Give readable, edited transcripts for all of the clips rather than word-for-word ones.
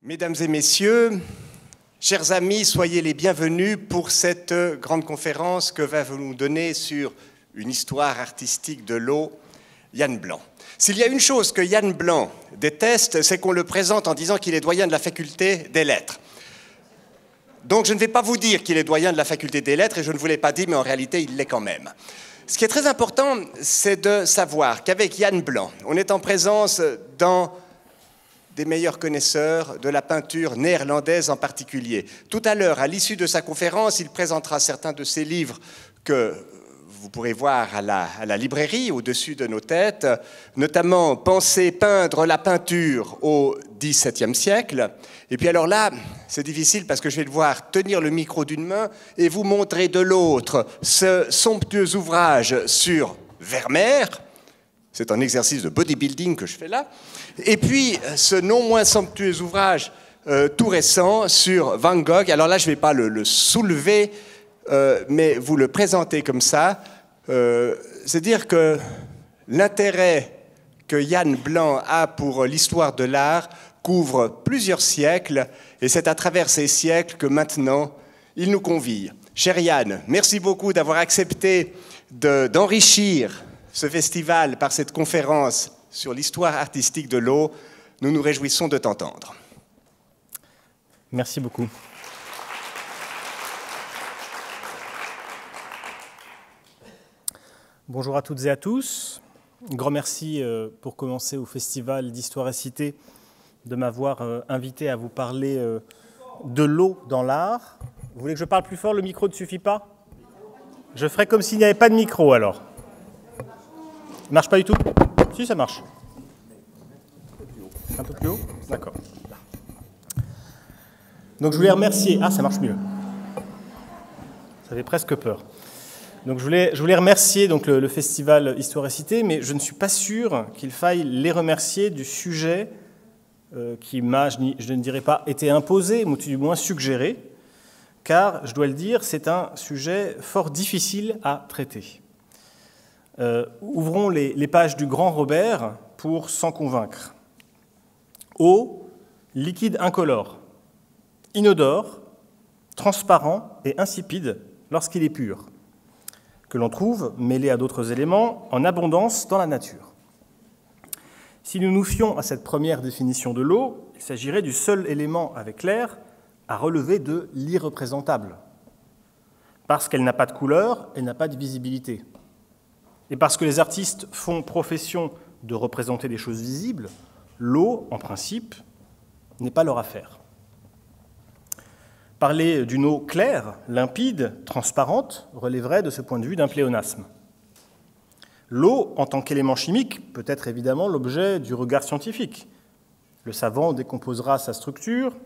Mesdames et messieurs, chers amis, soyez les bienvenus pour cette grande conférence que va nous donner sur une histoire artistique de l'eau, Yann Blanc. S'il y a une chose que Yann Blanc déteste, c'est qu'on le présente en disant qu'il est doyen de la faculté des lettres. Donc je ne vais pas vous dire qu'il est doyen de la faculté des lettres, et je ne vous l'ai pas dit, mais en réalité il l'est quand même. Ce qui est très important, c'est de savoir qu'avec Yann Blanc, on est en présence dans des meilleurs connaisseurs de la peinture néerlandaise en particulier. Tout à l'heure, à l'issue de sa conférence, il présentera certains de ses livres que vous pourrez voir à la librairie, au-dessus de nos têtes, notamment « Penser peindre la peinture au XVIIe siècle ». Et puis alors là, c'est difficile parce que je vais devoir tenir le micro d'une main et vous montrer de l'autre ce somptueux ouvrage sur Vermeer. C'est un exercice de bodybuilding que je fais là. Et puis, ce non moins somptueux ouvrage tout récent sur Van Gogh. Alors là, je ne vais pas le soulever, mais vous le présenter comme ça. C'est dire que l'intérêt que Yann Blanc a pour l'histoire de l'art couvre plusieurs siècles, et c'est à travers ces siècles que maintenant, il nous convie. Cher Yann, merci beaucoup d'avoir accepté d'enrichir ce festival par cette conférence sur l'histoire artistique de l'eau. Nous nous réjouissons de t'entendre. Merci beaucoup. Bonjour à toutes et à tous. Un grand merci pour commencer au Festival d'Histoire et Cité de m'avoir invité à vous parler de l'eau dans l'art. Vous voulez que je parle plus fort? Le micro ne suffit pas? Je ferai comme s'il n'y avait pas de micro alors. Ça marche pas du tout? Si, ça marche. Un peu plus haut? D'accord. Donc je voulais remercier... Ah, ça marche mieux. Ça fait presque peur. Donc je voulais remercier donc, le Festival Histoire et Cité, mais je ne suis pas sûr qu'il faille les remercier du sujet qui m'a, je ne dirais pas, été imposé, ou du moins suggéré, car, je dois le dire, c'est un sujet fort difficile à traiter. Ouvrons les pages du grand Robert pour s'en convaincre. Eau, liquide incolore, inodore, transparent et insipide lorsqu'il est pur, que l'on trouve, mêlé à d'autres éléments, en abondance dans la nature. Si nous nous fions à cette première définition de l'eau, il s'agirait du seul élément avec l'air à relever de l'irreprésentable, parce qu'elle n'a pas de couleur, elle n'a pas de visibilité. Et parce que les artistes font profession de représenter des choses visibles, l'eau, en principe, n'est pas leur affaire. Parler d'une eau claire, limpide, transparente, relèverait de ce point de vue d'un pléonasme. L'eau, en tant qu'élément chimique, peut être évidemment l'objet du regard scientifique. Le savant décomposera sa structure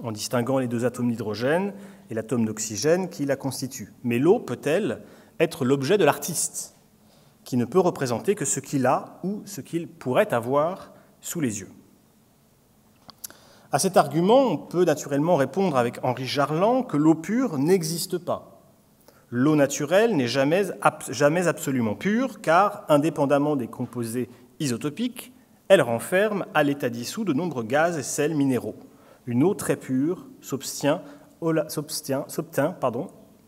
en distinguant les deux atomes d'hydrogène et l'atome d'oxygène qui la constituent. Mais l'eau peut-elle être l'objet de l'artiste, qui ne peut représenter que ce qu'il a ou ce qu'il pourrait avoir sous les yeux. À cet argument, on peut naturellement répondre avec Henri Jarlan que l'eau pure n'existe pas. L'eau naturelle n'est jamais absolument pure, car, indépendamment des composés isotopiques, elle renferme à l'état dissous de nombreux gaz et sels minéraux. Une eau très pure s'obtient au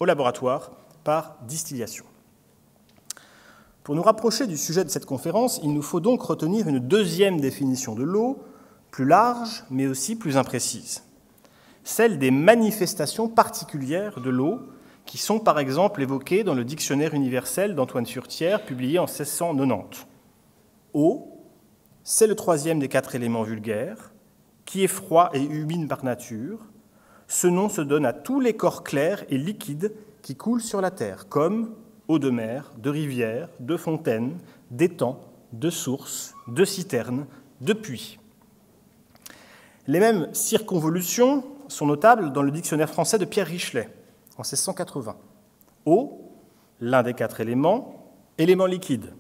laboratoire par distillation. Pour nous rapprocher du sujet de cette conférence, il nous faut donc retenir une deuxième définition de l'eau, plus large, mais aussi plus imprécise. Celle des manifestations particulières de l'eau, qui sont par exemple évoquées dans le Dictionnaire universel d'Antoine Furetière, publié en 1690. Eau, c'est le troisième des 4 éléments vulgaires, qui est froid et humide par nature. Ce nom se donne à tous les corps clairs et liquides qui coulent sur la terre, comme eau de mer, de rivière, de fontaine, d'étang, de source, de citerne, de puits. Les mêmes circonvolutions sont notables dans le Dictionnaire français de Pierre Richelet, en 1680. Eau, l'un des 4 éléments, élément liquide.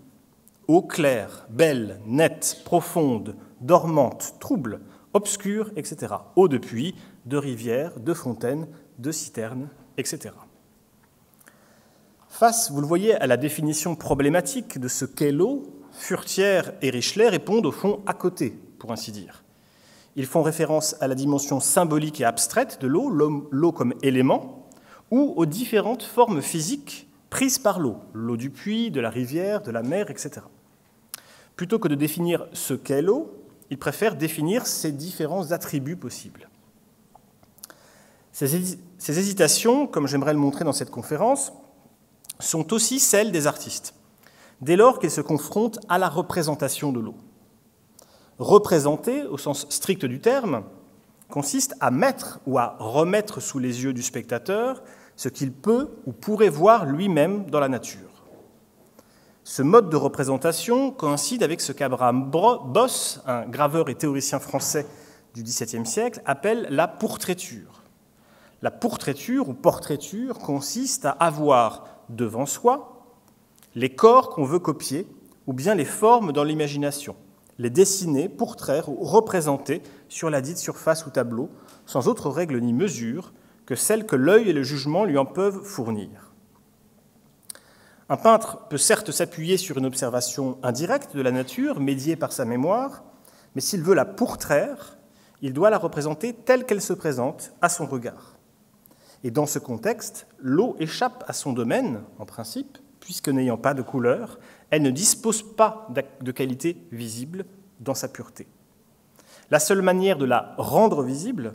Eau claire, belle, nette, profonde, dormante, trouble, obscure, etc. Eau de puits, de rivière, de fontaine, de citerne, etc. Face, vous le voyez, à la définition problématique de ce qu'est l'eau, Furetière et Richelet répondent au fond à côté, pour ainsi dire. Ils font référence à la dimension symbolique et abstraite de l'eau, l'eau comme élément, ou aux différentes formes physiques prises par l'eau, l'eau du puits, de la rivière, de la mer, etc. Plutôt que de définir ce qu'est l'eau, ils préfèrent définir ses différents attributs possibles. Ces hésitations, comme j'aimerais le montrer dans cette conférence, sont aussi celles des artistes, dès lors qu'ils se confrontent à la représentation de l'eau. Représenter, au sens strict du terme, consiste à mettre ou à remettre sous les yeux du spectateur ce qu'il peut ou pourrait voir lui-même dans la nature. Ce mode de représentation coïncide avec ce qu'Abraham Bosse, un graveur et théoricien français du XVIIe siècle, appelle la pourtraiture. La pourtraiture ou portraiture consiste à avoir devant soi les corps qu'on veut copier ou bien les formes dans l'imagination, les dessiner, pourtraire ou représenter sur la dite surface ou tableau, sans autre règle ni mesure que celle que l'œil et le jugement lui en peuvent fournir. Un peintre peut certes s'appuyer sur une observation indirecte de la nature, médiée par sa mémoire, mais s'il veut la pourtraire, il doit la représenter telle qu'elle se présente à son regard. Et dans ce contexte, l'eau échappe à son domaine, en principe, puisque n'ayant pas de couleur, elle ne dispose pas de qualité visible dans sa pureté. La seule manière de la rendre visible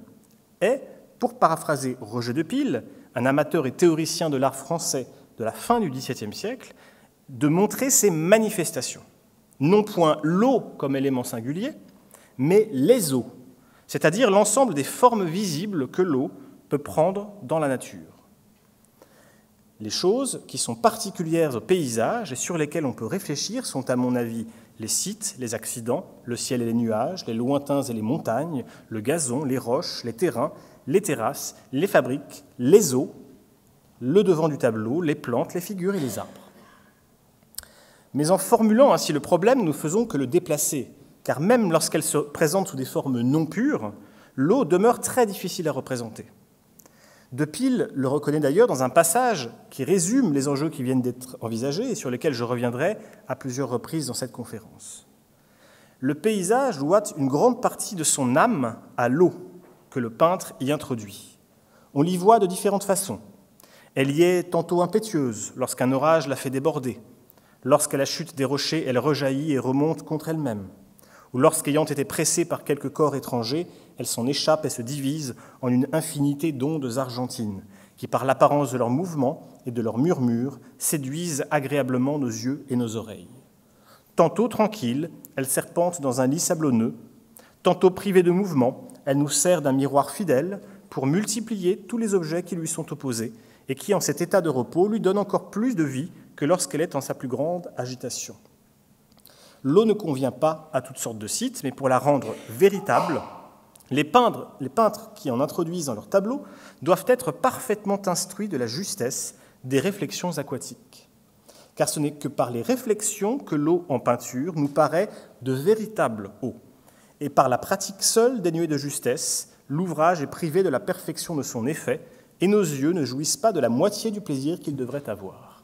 est, pour paraphraser Roger de Pile, un amateur et théoricien de l'art français de la fin du XVIIe siècle, de montrer ses manifestations. Non point l'eau comme élément singulier, mais les eaux, c'est-à-dire l'ensemble des formes visibles que l'eau peut prendre dans la nature. Les choses qui sont particulières au paysage et sur lesquelles on peut réfléchir sont, à mon avis, les sites, les accidents, le ciel et les nuages, les lointains et les montagnes, le gazon, les roches, les terrains, les terrasses, les fabriques, les eaux, le devant du tableau, les plantes, les figures et les arbres. Mais en formulant ainsi le problème, nous faisons que le déplacer, car même lorsqu'elle se présente sous des formes non pures, l'eau demeure très difficile à représenter. De Pile le reconnaît d'ailleurs dans un passage qui résume les enjeux qui viennent d'être envisagés et sur lesquels je reviendrai à plusieurs reprises dans cette conférence. Le paysage doit une grande partie de son âme à l'eau que le peintre y introduit. On l'y voit de différentes façons. Elle y est tantôt impétueuse lorsqu'un orage la fait déborder, lorsqu'à la chute des rochers, elle rejaillit et remonte contre elle-même, ou lorsqu'ayant été pressée par quelque corps étranger, elle s'en échappe et se divise en une infinité d'ondes argentines, qui, par l'apparence de leurs mouvements et de leurs murmures, séduisent agréablement nos yeux et nos oreilles. Tantôt tranquille, elle serpente dans un lit sablonneux, tantôt privée de mouvement, elle nous sert d'un miroir fidèle pour multiplier tous les objets qui lui sont opposés et qui, en cet état de repos, lui donnent encore plus de vie que lorsqu'elle est en sa plus grande agitation. L'eau ne convient pas à toutes sortes de sites, mais pour la rendre véritable, les peintres qui en introduisent dans leurs tableaux doivent être parfaitement instruits de la justesse des réflexions aquatiques. Car ce n'est que par les réflexions que l'eau en peinture nous paraît de véritable eau. Et par la pratique seule dénuée de justesse, l'ouvrage est privé de la perfection de son effet, et nos yeux ne jouissent pas de la moitié du plaisir qu'ils devraient avoir.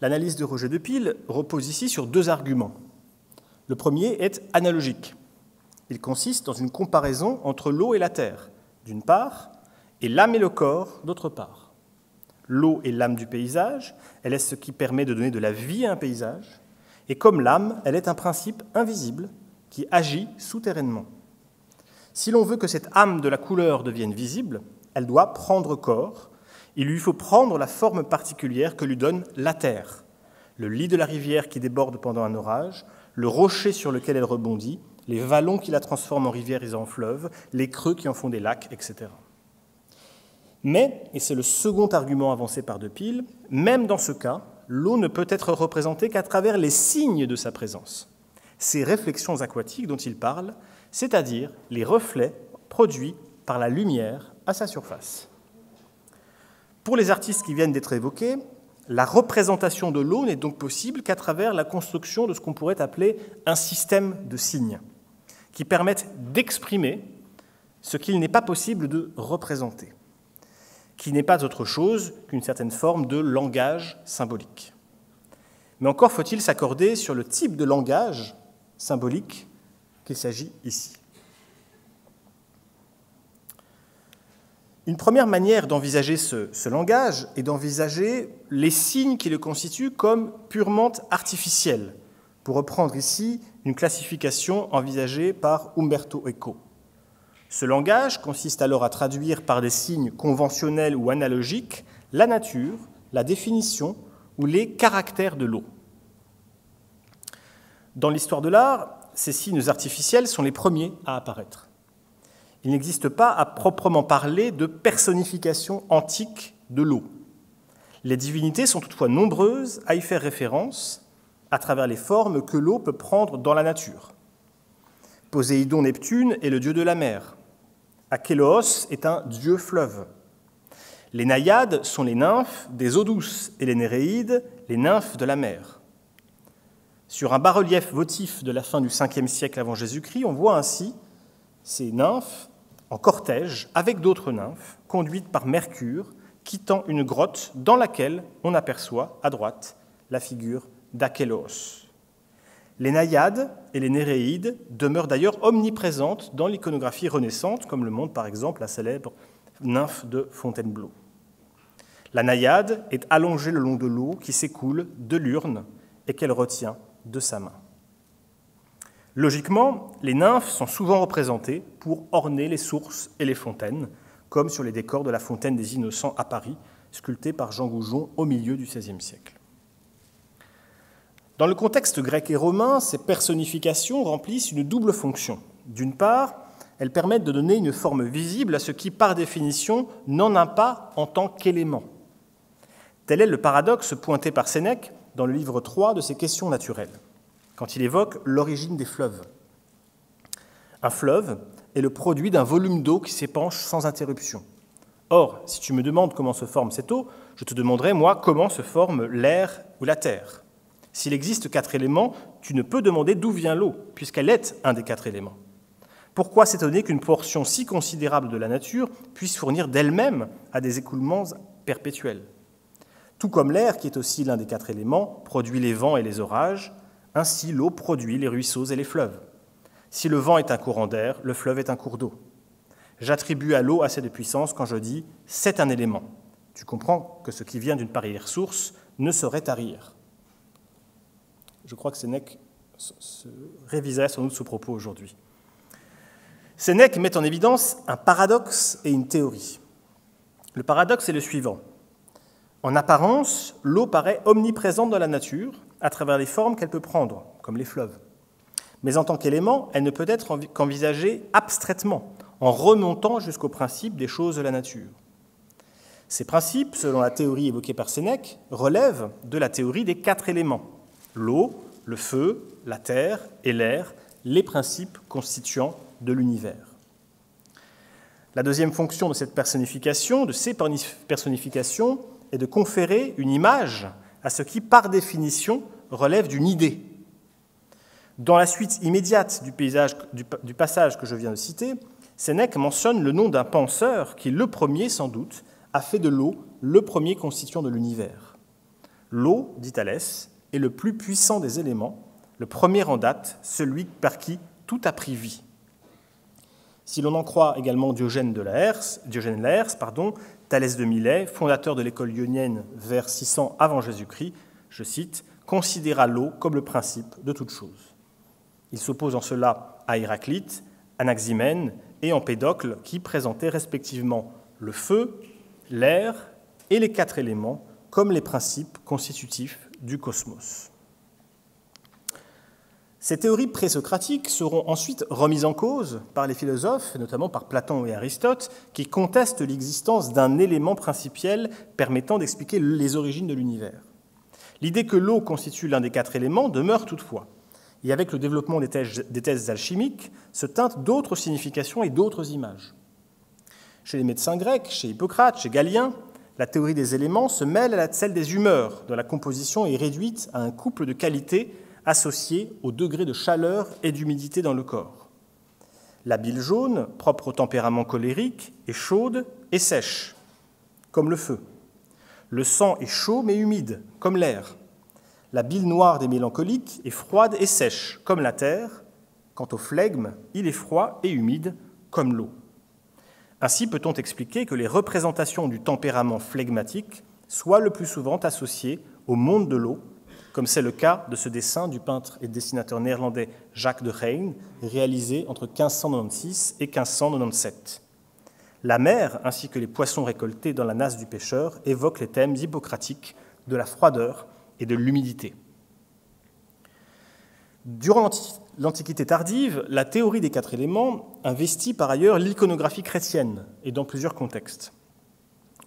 L'analyse de Roger de Pile repose ici sur deux arguments. Le premier est analogique. Il consiste dans une comparaison entre l'eau et la terre, d'une part, et l'âme et le corps, d'autre part. L'eau est l'âme du paysage, elle est ce qui permet de donner de la vie à un paysage, et comme l'âme, elle est un principe invisible qui agit souterrainement. Si l'on veut que cette âme de la couleur devienne visible, elle doit prendre corps, il lui faut prendre la forme particulière que lui donne la terre, le lit de la rivière qui déborde pendant un orage, le rocher sur lequel elle rebondit, les vallons qui la transforment en rivières et en fleuves, les creux qui en font des lacs, etc. Mais, et c'est le second argument avancé par De Pile, même dans ce cas, l'eau ne peut être représentée qu'à travers les signes de sa présence, ces réflexions aquatiques dont il parle, c'est-à-dire les reflets produits par la lumière à sa surface. Pour les artistes qui viennent d'être évoqués, la représentation de l'eau n'est donc possible qu'à travers la construction de ce qu'on pourrait appeler un système de signes, qui permettent d'exprimer ce qu'il n'est pas possible de représenter, qui n'est pas autre chose qu'une certaine forme de langage symbolique. Mais encore faut-il s'accorder sur le type de langage symbolique qu'il s'agit ici. Une première manière d'envisager ce langage est d'envisager les signes qui le constituent comme purement artificiels, pour reprendre ici une classification envisagée par Umberto Eco. Ce langage consiste alors à traduire par des signes conventionnels ou analogiques la nature, la définition ou les caractères de l'eau. Dans l'histoire de l'art, ces signes artificiels sont les premiers à apparaître. Il n'existe pas à proprement parler de personnification antique de l'eau. Les divinités sont toutefois nombreuses à y faire référence à travers les formes que l'eau peut prendre dans la nature. Poséidon Neptune est le dieu de la mer. Achéloos est un dieu fleuve. Les naïades sont les nymphes des eaux douces et les néréides, les nymphes de la mer. Sur un bas-relief votif de la fin du 5e siècle avant Jésus-Christ, on voit ainsi ces nymphes en cortège avec d'autres nymphes, conduites par Mercure, quittant une grotte dans laquelle on aperçoit à droite la figure d'Achéloos. Les naïades et les néréides demeurent d'ailleurs omniprésentes dans l'iconographie renaissante, comme le montre par exemple la célèbre nymphe de Fontainebleau. La naïade est allongée le long de l'eau qui s'écoule de l'urne et qu'elle retient de sa main. Logiquement, les nymphes sont souvent représentées pour orner les sources et les fontaines, comme sur les décors de la Fontaine des Innocents à Paris, sculptés par Jean Goujon au milieu du XVIe siècle. Dans le contexte grec et romain, ces personnifications remplissent une double fonction. D'une part, elles permettent de donner une forme visible à ce qui, par définition, n'en a pas en tant qu'élément. Tel est le paradoxe pointé par Sénèque dans le livre 3 de ses Questions naturelles, quand il évoque l'origine des fleuves. Un fleuve est le produit d'un volume d'eau qui s'épanche sans interruption. Or, si tu me demandes comment se forme cette eau, je te demanderai, moi, comment se forme l'air ou la terre. S'il existe 4 éléments, tu ne peux demander d'où vient l'eau, puisqu'elle est un des 4 éléments. Pourquoi s'étonner qu'une portion si considérable de la nature puisse fournir d'elle-même à des écoulements perpétuels ? Tout comme l'air, qui est aussi l'un des 4 éléments, produit les vents et les orages, ainsi l'eau produit les ruisseaux et les fleuves. Si le vent est un courant d'air, le fleuve est un cours d'eau. J'attribue à l'eau assez de puissance quand je dis « c'est un élément ». Tu comprends que ce qui vient d'une pareille source ne saurait tarir. Je crois que Sénèque réviserait sans doute ce propos aujourd'hui. Sénèque met en évidence un paradoxe et une théorie. Le paradoxe est le suivant. En apparence, l'eau paraît omniprésente dans la nature à travers les formes qu'elle peut prendre, comme les fleuves. Mais en tant qu'élément, elle ne peut être qu'envisagée abstraitement, en remontant jusqu'au principe des choses de la nature. Ces principes, selon la théorie évoquée par Sénèque, relèvent de la théorie des 4 éléments. L'eau, le feu, la terre et l'air, les principes constituants de l'univers. La deuxième fonction de cette personnification, de ces personnifications, est de conférer une image à ce qui, par définition, relève d'une idée. Dans la suite immédiate du passage que je viens de citer, Sénèque mentionne le nom d'un penseur qui, le premier sans doute, a fait de l'eau le premier constituant de l'univers. L'eau, dit Thalès, est le plus puissant des éléments, le premier en date, celui par qui tout a pris vie. Si l'on en croit également Diogène Laërce, Thalès de Milet, fondateur de l'école ionienne vers 600 avant Jésus-Christ, je cite, « considéra l'eau comme le principe de toute chose ». Il s'oppose en cela à Héraclite, Anaximène et Empédocle, qui présentaient respectivement le feu, l'air et les 4 éléments comme les principes constitutifs du cosmos. Ces théories présocratiques seront ensuite remises en cause par les philosophes, notamment par Platon et Aristote, qui contestent l'existence d'un élément principiel permettant d'expliquer les origines de l'univers. L'idée que l'eau constitue l'un des 4 éléments demeure toutefois, et avec le développement des thèses alchimiques, se teintent d'autres significations et d'autres images. Chez les médecins grecs, chez Hippocrate, chez Galien, la théorie des éléments se mêle à celle des humeurs, dont la composition est réduite à un couple de qualités associées au degré de chaleur et d'humidité dans le corps. La bile jaune, propre au tempérament colérique, est chaude et sèche, comme le feu. Le sang est chaud mais humide, comme l'air. La bile noire des mélancoliques est froide et sèche, comme la terre. Quant au flegme, il est froid et humide, comme l'eau. Ainsi peut-on expliquer que les représentations du tempérament flegmatique soient le plus souvent associées au monde de l'eau, comme c'est le cas de ce dessin du peintre et dessinateur néerlandais Jacques de Rijn, réalisé entre 1596 et 1597. La mer, ainsi que les poissons récoltés dans la nasse du pêcheur, évoquent les thèmes hippocratiques de la froideur et de l'humidité. Durant l'Antiquité tardive, la théorie des quatre éléments investit par ailleurs l'iconographie chrétienne, et dans plusieurs contextes.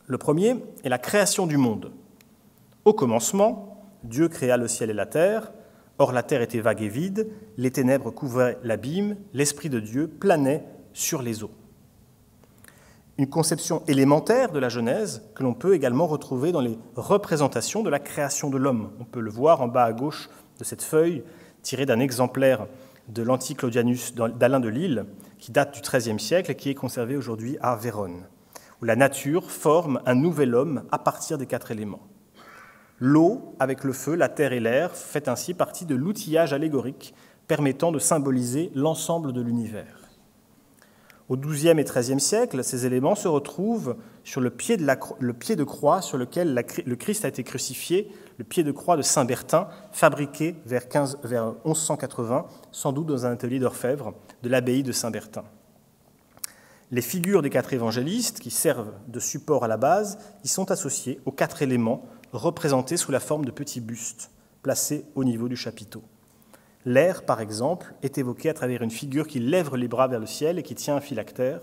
Le premier est la création du monde. Au commencement, Dieu créa le ciel et la terre, or la terre était vague et vide, les ténèbres couvraient l'abîme, l'Esprit de Dieu planait sur les eaux. Une conception élémentaire de la Genèse que l'on peut également retrouver dans les représentations de la création de l'homme. On peut le voir en bas à gauche de cette feuille, tirée d'un exemplaire de l'Anti-Claudianus d'Alain de Lille, qui date du XIIIe siècle et qui est conservé aujourd'hui à Vérone, où la nature forme un nouvel homme à partir des quatre éléments. L'eau, avec le feu, la terre et l'air, fait ainsi partie de l'outillage allégorique permettant de symboliser l'ensemble de l'univers. Au XIIe et XIIIe siècle, ces éléments se retrouvent sur le pied de croix sur lequel le Christ a été crucifié, le pied de croix de Saint-Bertin, fabriqué vers 1180, sans doute dans un atelier d'orfèvre de l'abbaye de Saint-Bertin. Les figures des quatre évangélistes, qui servent de support à la base, y sont associées aux quatre éléments représentés sous la forme de petits bustes, placés au niveau du chapiteau. L'air, par exemple, est évoqué à travers une figure qui lève les bras vers le ciel et qui tient un phylactère,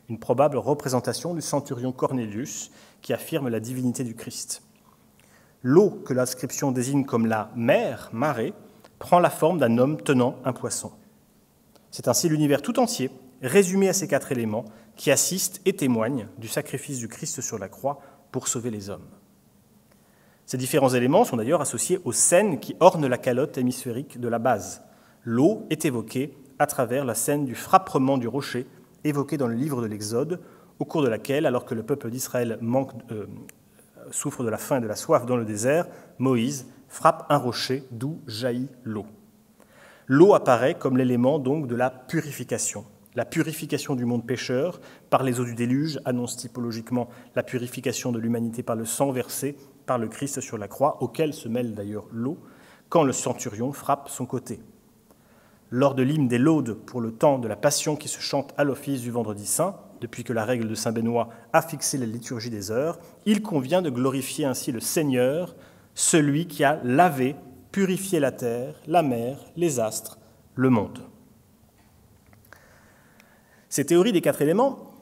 une probable représentation du centurion Cornelius qui affirme la divinité du Christ. L'eau, que l'inscription désigne comme la mer, marée, prend la forme d'un homme tenant un poisson. C'est ainsi l'univers tout entier, résumé à ces quatre éléments, qui assistent et témoignent du sacrifice du Christ sur la croix pour sauver les hommes. Ces différents éléments sont d'ailleurs associés aux scènes qui ornent la calotte hémisphérique de la base. L'eau est évoquée à travers la scène du frappement du rocher, évoquée dans le livre de l'Exode, au cours de laquelle, alors que le peuple d'Israël souffre de la faim et de la soif dans le désert, Moïse frappe un rocher d'où jaillit l'eau. L'eau apparaît comme l'élément donc de la purification. La purification du monde pécheur par les eaux du déluge annonce typologiquement la purification de l'humanité par le sang versé par le Christ sur la croix, auquel se mêle d'ailleurs l'eau, quand le centurion frappe son côté. Lors de l'hymne des laudes pour le temps de la Passion qui se chante à l'office du Vendredi Saint, depuis que la règle de saint Benoît a fixé la liturgie des heures, il convient de glorifier ainsi le Seigneur, celui qui a lavé, purifié la terre, la mer, les astres, le monde. Ces théories des quatre éléments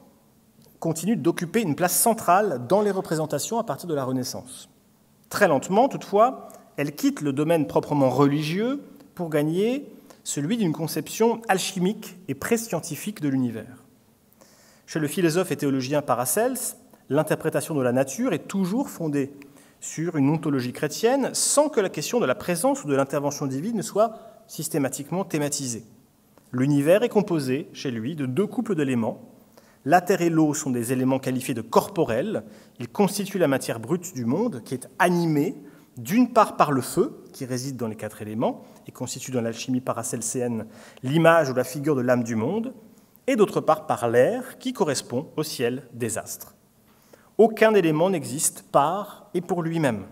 continuent d'occuper une place centrale dans les représentations à partir de la Renaissance. Très lentement, toutefois, elles quittent le domaine proprement religieux pour gagner celui d'une conception alchimique et préscientifique de l'univers. Chez le philosophe et théologien Paracels, l'interprétation de la nature est toujours fondée sur une ontologie chrétienne sans que la question de la présence ou de l'intervention divine ne soit systématiquement thématisée. L'univers est composé, chez lui, de deux couples d'éléments. La terre et l'eau sont des éléments qualifiés de corporels. Ils constituent la matière brute du monde, qui est animée d'une part par le feu, qui réside dans les quatre éléments, et constitue dans l'alchimie paracelsienne l'image ou la figure de l'âme du monde, et d'autre part par l'air, qui correspond au ciel des astres. Aucun élément n'existe par et pour lui-même.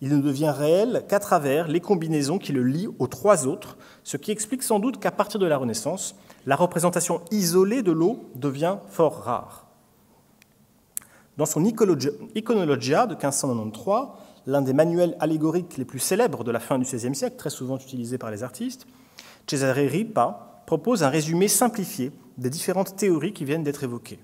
Il ne devient réel qu'à travers les combinaisons qui le lient aux trois autres, ce qui explique sans doute qu'à partir de la Renaissance, la représentation isolée de l'eau devient fort rare. Dans son Iconologia de 1593, l'un des manuels allégoriques les plus célèbres de la fin du XVIe siècle, très souvent utilisé par les artistes, Cesare Ripa propose un résumé simplifié des différentes théories qui viennent d'être évoquées.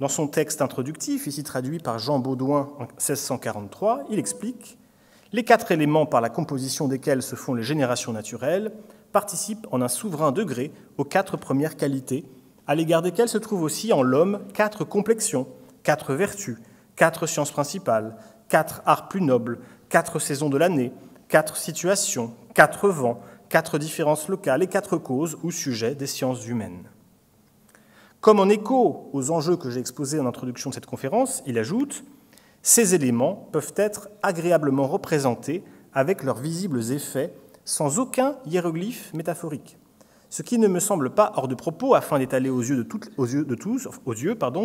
Dans son texte introductif, ici traduit par Jean Baudouin en 1643, il explique « Les quatre éléments par la composition desquels se font les générations naturelles participent en un souverain degré aux quatre premières qualités, à l'égard desquelles se trouvent aussi en l'homme quatre complexions, quatre vertus, quatre sciences principales, quatre arts plus nobles, quatre saisons de l'année, quatre situations, quatre vents, quatre différences locales et quatre causes ou sujets des sciences humaines. » Comme en écho aux enjeux que j'ai exposés en introduction de cette conférence, il ajoute « Ces éléments peuvent être agréablement représentés avec leurs visibles effets sans aucun hiéroglyphe métaphorique. ce qui ne me semble pas hors de propos afin d'étaler aux yeux de tous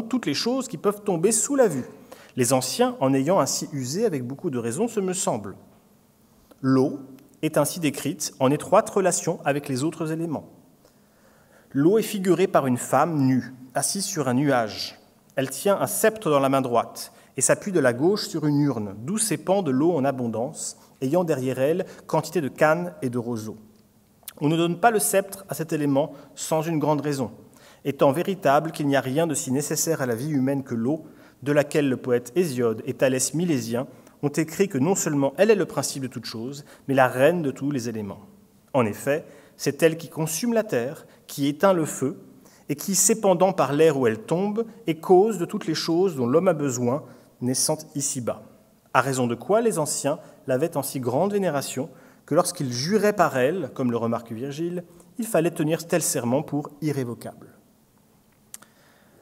toutes les choses qui peuvent tomber sous la vue, les anciens en ayant ainsi usé avec beaucoup de raison, ce me semble. L'eau est ainsi décrite en étroite relation avec les autres éléments. L'eau est figurée par une femme nue, assise sur un nuage. Elle tient un sceptre dans la main droite et s'appuie de la gauche sur une urne, d'où s'épand de l'eau en abondance, ayant derrière elle quantité de cannes et de roseaux. On ne donne pas le sceptre à cet élément sans une grande raison, étant véritable qu'il n'y a rien de si nécessaire à la vie humaine que l'eau, de laquelle le poète Hésiode et Thalès Milésien ont écrit que non seulement elle est le principe de toute chose, mais la reine de tous les éléments. En effet, c'est elle qui consume la terre, qui éteint le feu, et qui, s'épandant par l'air où elle tombe, est cause de toutes les choses dont l'homme a besoin, naissant ici-bas. À raison de quoi les anciens l'avaient en si grande vénération que lorsqu'ils juraient par elle, comme le remarque Virgile, il fallait tenir tel serment pour irrévocable.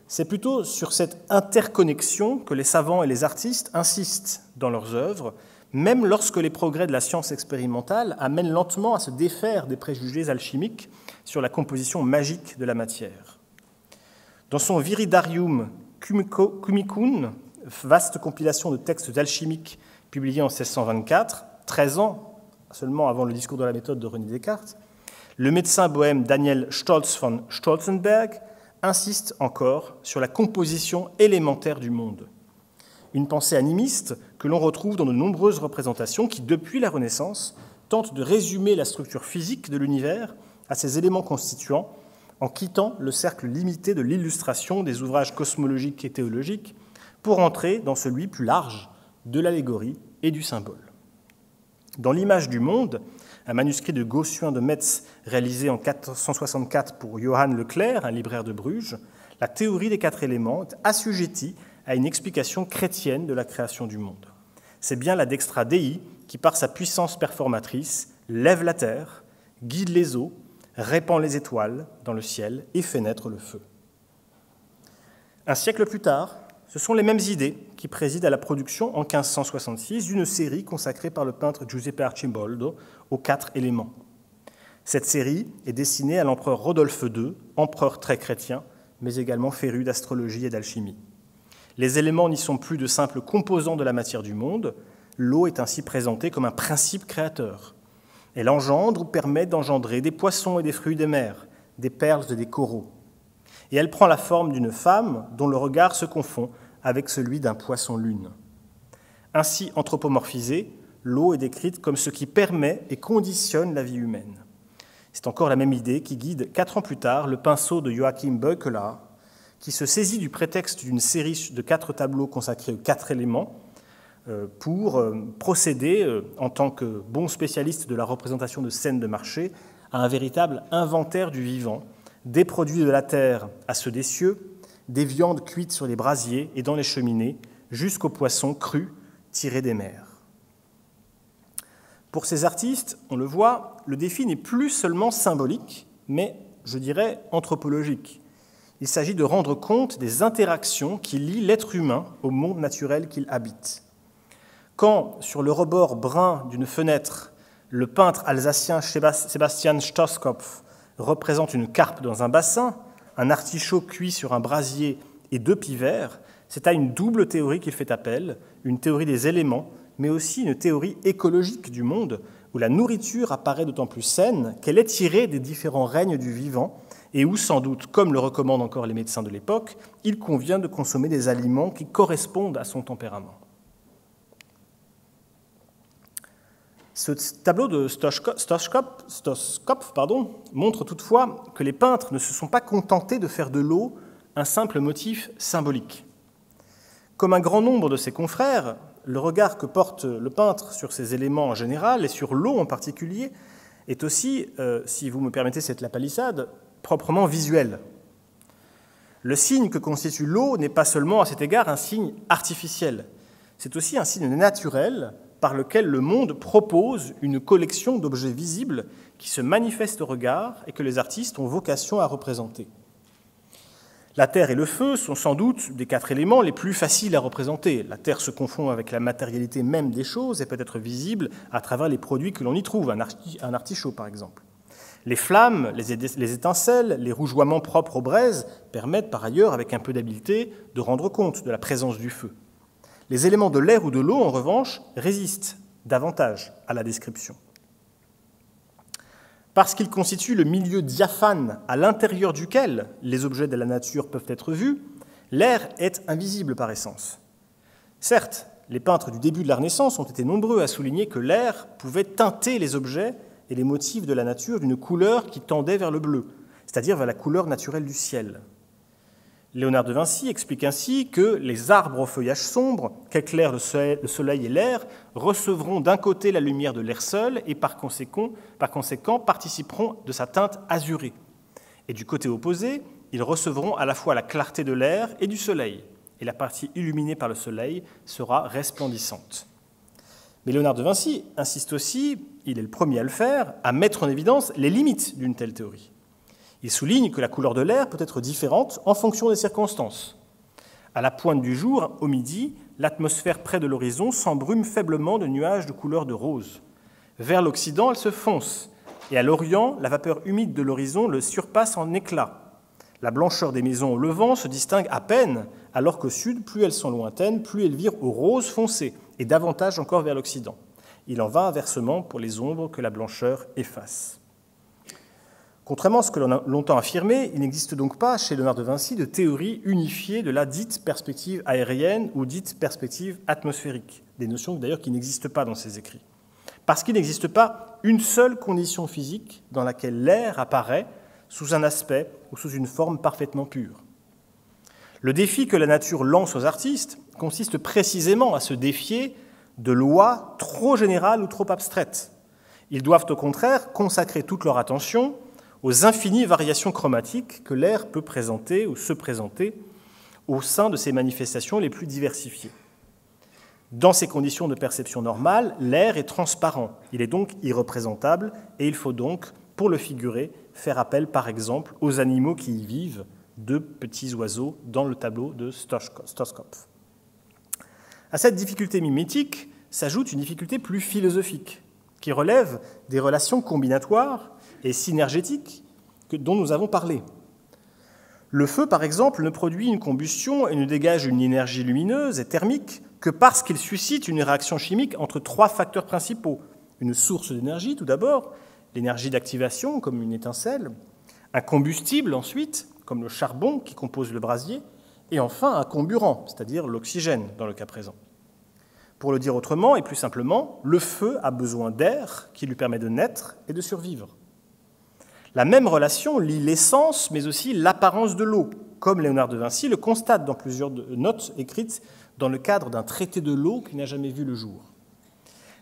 C'est plutôt sur cette interconnexion que les savants et les artistes insistent dans leurs œuvres, même lorsque les progrès de la science expérimentale amènent lentement à se défaire des préjugés alchimiques sur la composition magique de la matière. Dans son Viridarium Chemicum, vaste compilation de textes alchimiques publiée en 1624, 13 ans seulement avant le discours de la méthode de René Descartes, le médecin bohème Daniel Stolz von Stolzenberg insiste encore sur la composition élémentaire du monde. Une pensée animiste que l'on retrouve dans de nombreuses représentations qui, depuis la Renaissance, tentent de résumer la structure physique de l'univers à ses éléments constituants en quittant le cercle limité de l'illustration des ouvrages cosmologiques et théologiques pour entrer dans celui plus large de l'allégorie et du symbole. Dans l'image du monde, un manuscrit de Gossuin de Metz réalisé en 464 pour Johann Leclerc, un libraire de Bruges, la théorie des 4 éléments est assujettie à une explication chrétienne de la création du monde. C'est bien la Dextra Dei qui, par sa puissance performatrice, lève la terre, guide les eaux, répand les étoiles dans le ciel et fait naître le feu. Un siècle plus tard, ce sont les mêmes idées qui président à la production en 1566 d'une série consacrée par le peintre Giuseppe Arcimboldo aux 4 éléments. Cette série est destinée à l'empereur Rodolphe II, empereur très chrétien, mais également féru d'astrologie et d'alchimie. Les éléments n'y sont plus de simples composants de la matière du monde. L'eau est ainsi présentée comme un principe créateur. Elle engendre ou permet d'engendrer des poissons et des fruits des mers, des perles et des coraux. Et elle prend la forme d'une femme dont le regard se confond avec celui d'un poisson-lune. Ainsi anthropomorphisée, l'eau est décrite comme ce qui permet et conditionne la vie humaine. C'est encore la même idée qui guide 4 ans plus tard le pinceau de Joachim Beukeler, qui se saisit du prétexte d'une série de 4 tableaux consacrés aux 4 éléments pour procéder, en tant que bon spécialiste de la représentation de scènes de marché, à un véritable inventaire du vivant, des produits de la terre à ceux des cieux, des viandes cuites sur les brasiers et dans les cheminées, jusqu'aux poissons crus tirés des mers. Pour ces artistes, on le voit, le défi n'est plus seulement symbolique, mais, je dirais, anthropologique. Il s'agit de rendre compte des interactions qui lient l'être humain au monde naturel qu'il habite. Quand, sur le rebord brun d'une fenêtre, le peintre alsacien Sebastian Stoskopf représente une carpe dans un bassin, un artichaut cuit sur un brasier et 2 pivers, c'est à une double théorie qu'il fait appel, une théorie des éléments, mais aussi une théorie écologique du monde, où la nourriture apparaît d'autant plus saine qu'elle est tirée des différents règnes du vivant, et où sans doute, comme le recommandent encore les médecins de l'époque, il convient de consommer des aliments qui correspondent à son tempérament. Ce tableau de Stoskopf montre toutefois que les peintres ne se sont pas contentés de faire de l'eau un simple motif symbolique. Comme un grand nombre de ses confrères, le regard que porte le peintre sur ces éléments en général et sur l'eau en particulier est aussi, si vous me permettez cette lapalissade, proprement visuel. Le signe que constitue l'eau n'est pas seulement à cet égard un signe artificiel, c'est aussi un signe naturel par lequel le monde propose une collection d'objets visibles qui se manifestent au regard et que les artistes ont vocation à représenter. La terre et le feu sont sans doute des 4 éléments les plus faciles à représenter. La terre se confond avec la matérialité même des choses et peut être visible à travers les produits que l'on y trouve, un artichaut par exemple. Les flammes, les étincelles, les rougeoiements propres aux braises permettent par ailleurs, avec un peu d'habileté, de rendre compte de la présence du feu. Les éléments de l'air ou de l'eau, en revanche, résistent davantage à la description. Parce qu'ils constituent le milieu diaphane à l'intérieur duquel les objets de la nature peuvent être vus, l'air est invisible par essence. Certes, les peintres du début de la Renaissance ont été nombreux à souligner que l'air pouvait teinter les objets et les motifs de la nature d'une couleur qui tendait vers le bleu, c'est-à-dire vers la couleur naturelle du ciel. Léonard de Vinci explique ainsi que les arbres au feuillage sombre, qu'éclairent le soleil et l'air, recevront d'un côté la lumière de l'air seul et par conséquent participeront de sa teinte azurée. Et du côté opposé, ils recevront à la fois la clarté de l'air et du soleil, et la partie illuminée par le soleil sera resplendissante. Mais Léonard de Vinci insiste aussi, il est le premier à le faire, à mettre en évidence les limites d'une telle théorie. Il souligne que la couleur de l'air peut être différente en fonction des circonstances. À la pointe du jour, au midi, l'atmosphère près de l'horizon s'embrume faiblement de nuages de couleur de rose. Vers l'Occident, elle se fonce, et à l'Orient, la vapeur humide de l'horizon le surpasse en éclat. La blancheur des maisons au levant se distingue à peine, alors qu'au sud, plus elles sont lointaines, plus elles virent au rose foncé, et davantage encore vers l'Occident. Il en va inversement pour les ombres que la blancheur efface. Contrairement à ce que l'on a longtemps affirmé, il n'existe donc pas chez Léonard de Vinci de théorie unifiée de la dite perspective aérienne ou dite perspective atmosphérique, des notions d'ailleurs qui n'existent pas dans ses écrits. Parce qu'il n'existe pas une seule condition physique dans laquelle l'air apparaît sous un aspect ou sous une forme parfaitement pure. Le défi que la nature lance aux artistes consiste précisément à se défier de lois trop générales ou trop abstraites. Ils doivent au contraire consacrer toute leur attention aux infinies variations chromatiques que l'air peut présenter ou se présenter au sein de ses manifestations les plus diversifiées. Dans ces conditions de perception normale, l'air est transparent, il est donc irreprésentable et il faut donc, pour le figurer, faire appel par exemple aux animaux qui y vivent, deux petits oiseaux dans le tableau de Stoskopf. À cette difficulté mimétique s'ajoute une difficulté plus philosophique, qui relève des relations combinatoires et synergétiques dont nous avons parlé. Le feu, par exemple, ne produit une combustion et ne dégage une énergie lumineuse et thermique que parce qu'il suscite une réaction chimique entre trois facteurs principaux. Une source d'énergie, tout d'abord, l'énergie d'activation, comme une étincelle, un combustible, ensuite, comme le charbon qui compose le brasier, et enfin un comburant, c'est-à-dire l'oxygène, dans le cas présent. Pour le dire autrement et plus simplement, le feu a besoin d'air qui lui permet de naître et de survivre. La même relation lie l'essence, mais aussi l'apparence de l'eau, comme Léonard de Vinci le constate dans plusieurs notes écrites dans le cadre d'un traité de l'eau qui n'a jamais vu le jour.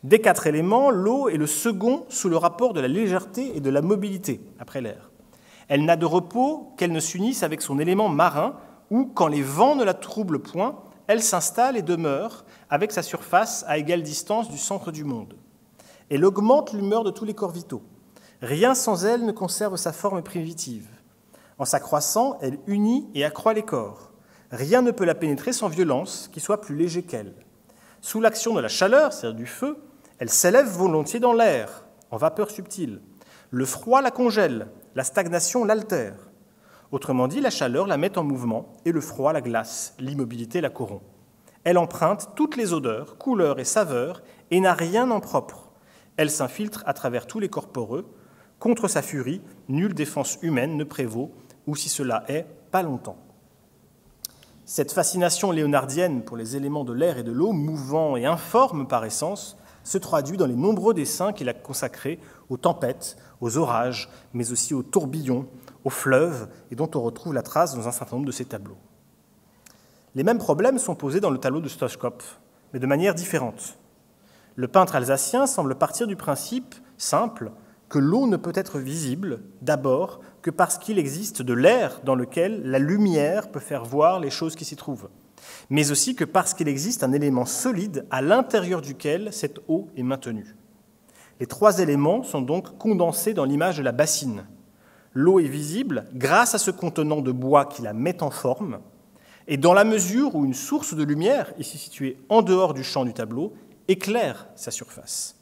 Des quatre éléments, l'eau est le second sous le rapport de la légèreté et de la mobilité, après l'air. Elle n'a de repos qu'elle ne s'unisse avec son élément marin, où, quand les vents ne la troublent point, elle s'installe et demeure avec sa surface à égale distance du centre du monde. Elle augmente l'humeur de tous les corps vitaux. Rien sans elle ne conserve sa forme primitive. En s'accroissant, elle unit et accroît les corps. Rien ne peut la pénétrer sans violence, qui soit plus léger qu'elle. Sous l'action de la chaleur, c'est-à-dire du feu, elle s'élève volontiers dans l'air, en vapeur subtile. Le froid la congèle, la stagnation l'altère. Autrement dit, la chaleur la met en mouvement et le froid la glace, l'immobilité la corrompt. Elle emprunte toutes les odeurs, couleurs et saveurs et n'a rien en propre. Elle s'infiltre à travers tous les corps poreux. Contre sa furie, nulle défense humaine ne prévaut, ou si cela est, pas longtemps. Cette fascination léonardienne pour les éléments de l'air et de l'eau, mouvants et informes par essence, se traduit dans les nombreux dessins qu'il a consacrés aux tempêtes, aux orages, mais aussi aux tourbillons, aux fleuves, et dont on retrouve la trace dans un certain nombre de ses tableaux. Les mêmes problèmes sont posés dans le tableau de Stoskopf, mais de manière différente. Le peintre alsacien semble partir du principe simple que l'eau ne peut être visible, d'abord, que parce qu'il existe de l'air dans lequel la lumière peut faire voir les choses qui s'y trouvent, mais aussi que parce qu'il existe un élément solide à l'intérieur duquel cette eau est maintenue. Les trois éléments sont donc condensés dans l'image de la bassine. L'eau est visible grâce à ce contenant de bois qui la met en forme, et dans la mesure où une source de lumière, ici située en dehors du champ du tableau, éclaire sa surface.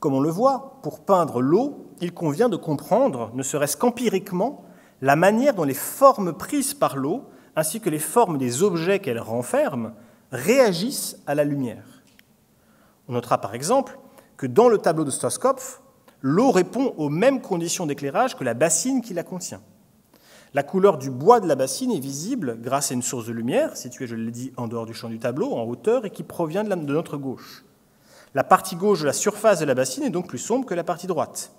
Comme on le voit, pour peindre l'eau, il convient de comprendre, ne serait-ce qu'empiriquement, la manière dont les formes prises par l'eau, ainsi que les formes des objets qu'elle renferme, réagissent à la lumière. On notera par exemple que dans le tableau de Stoskopf, l'eau répond aux mêmes conditions d'éclairage que la bassine qui la contient. La couleur du bois de la bassine est visible grâce à une source de lumière, située, je l'ai dit, en dehors du champ du tableau, en hauteur, et qui provient de notre gauche. La partie gauche de la surface de la bassine est donc plus sombre que la partie droite.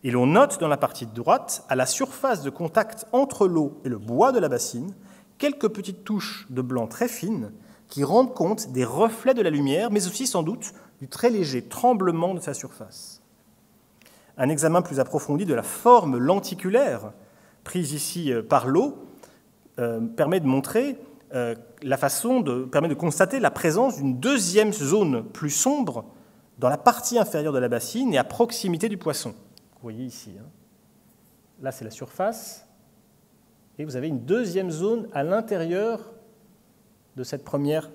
Et l'on note dans la partie droite, à la surface de contact entre l'eau et le bois de la bassine, quelques petites touches de blanc très fines qui rendent compte des reflets de la lumière, mais aussi sans doute du très léger tremblement de sa surface. Un examen plus approfondi de la forme lenticulaire prise ici par l'eau permet de constater la présence d'une deuxième zone plus sombre dans la partie inférieure de la bassine et à proximité du poisson. Vous voyez ici. Là, c'est la surface. Et vous avez une deuxième zone à l'intérieur de cette première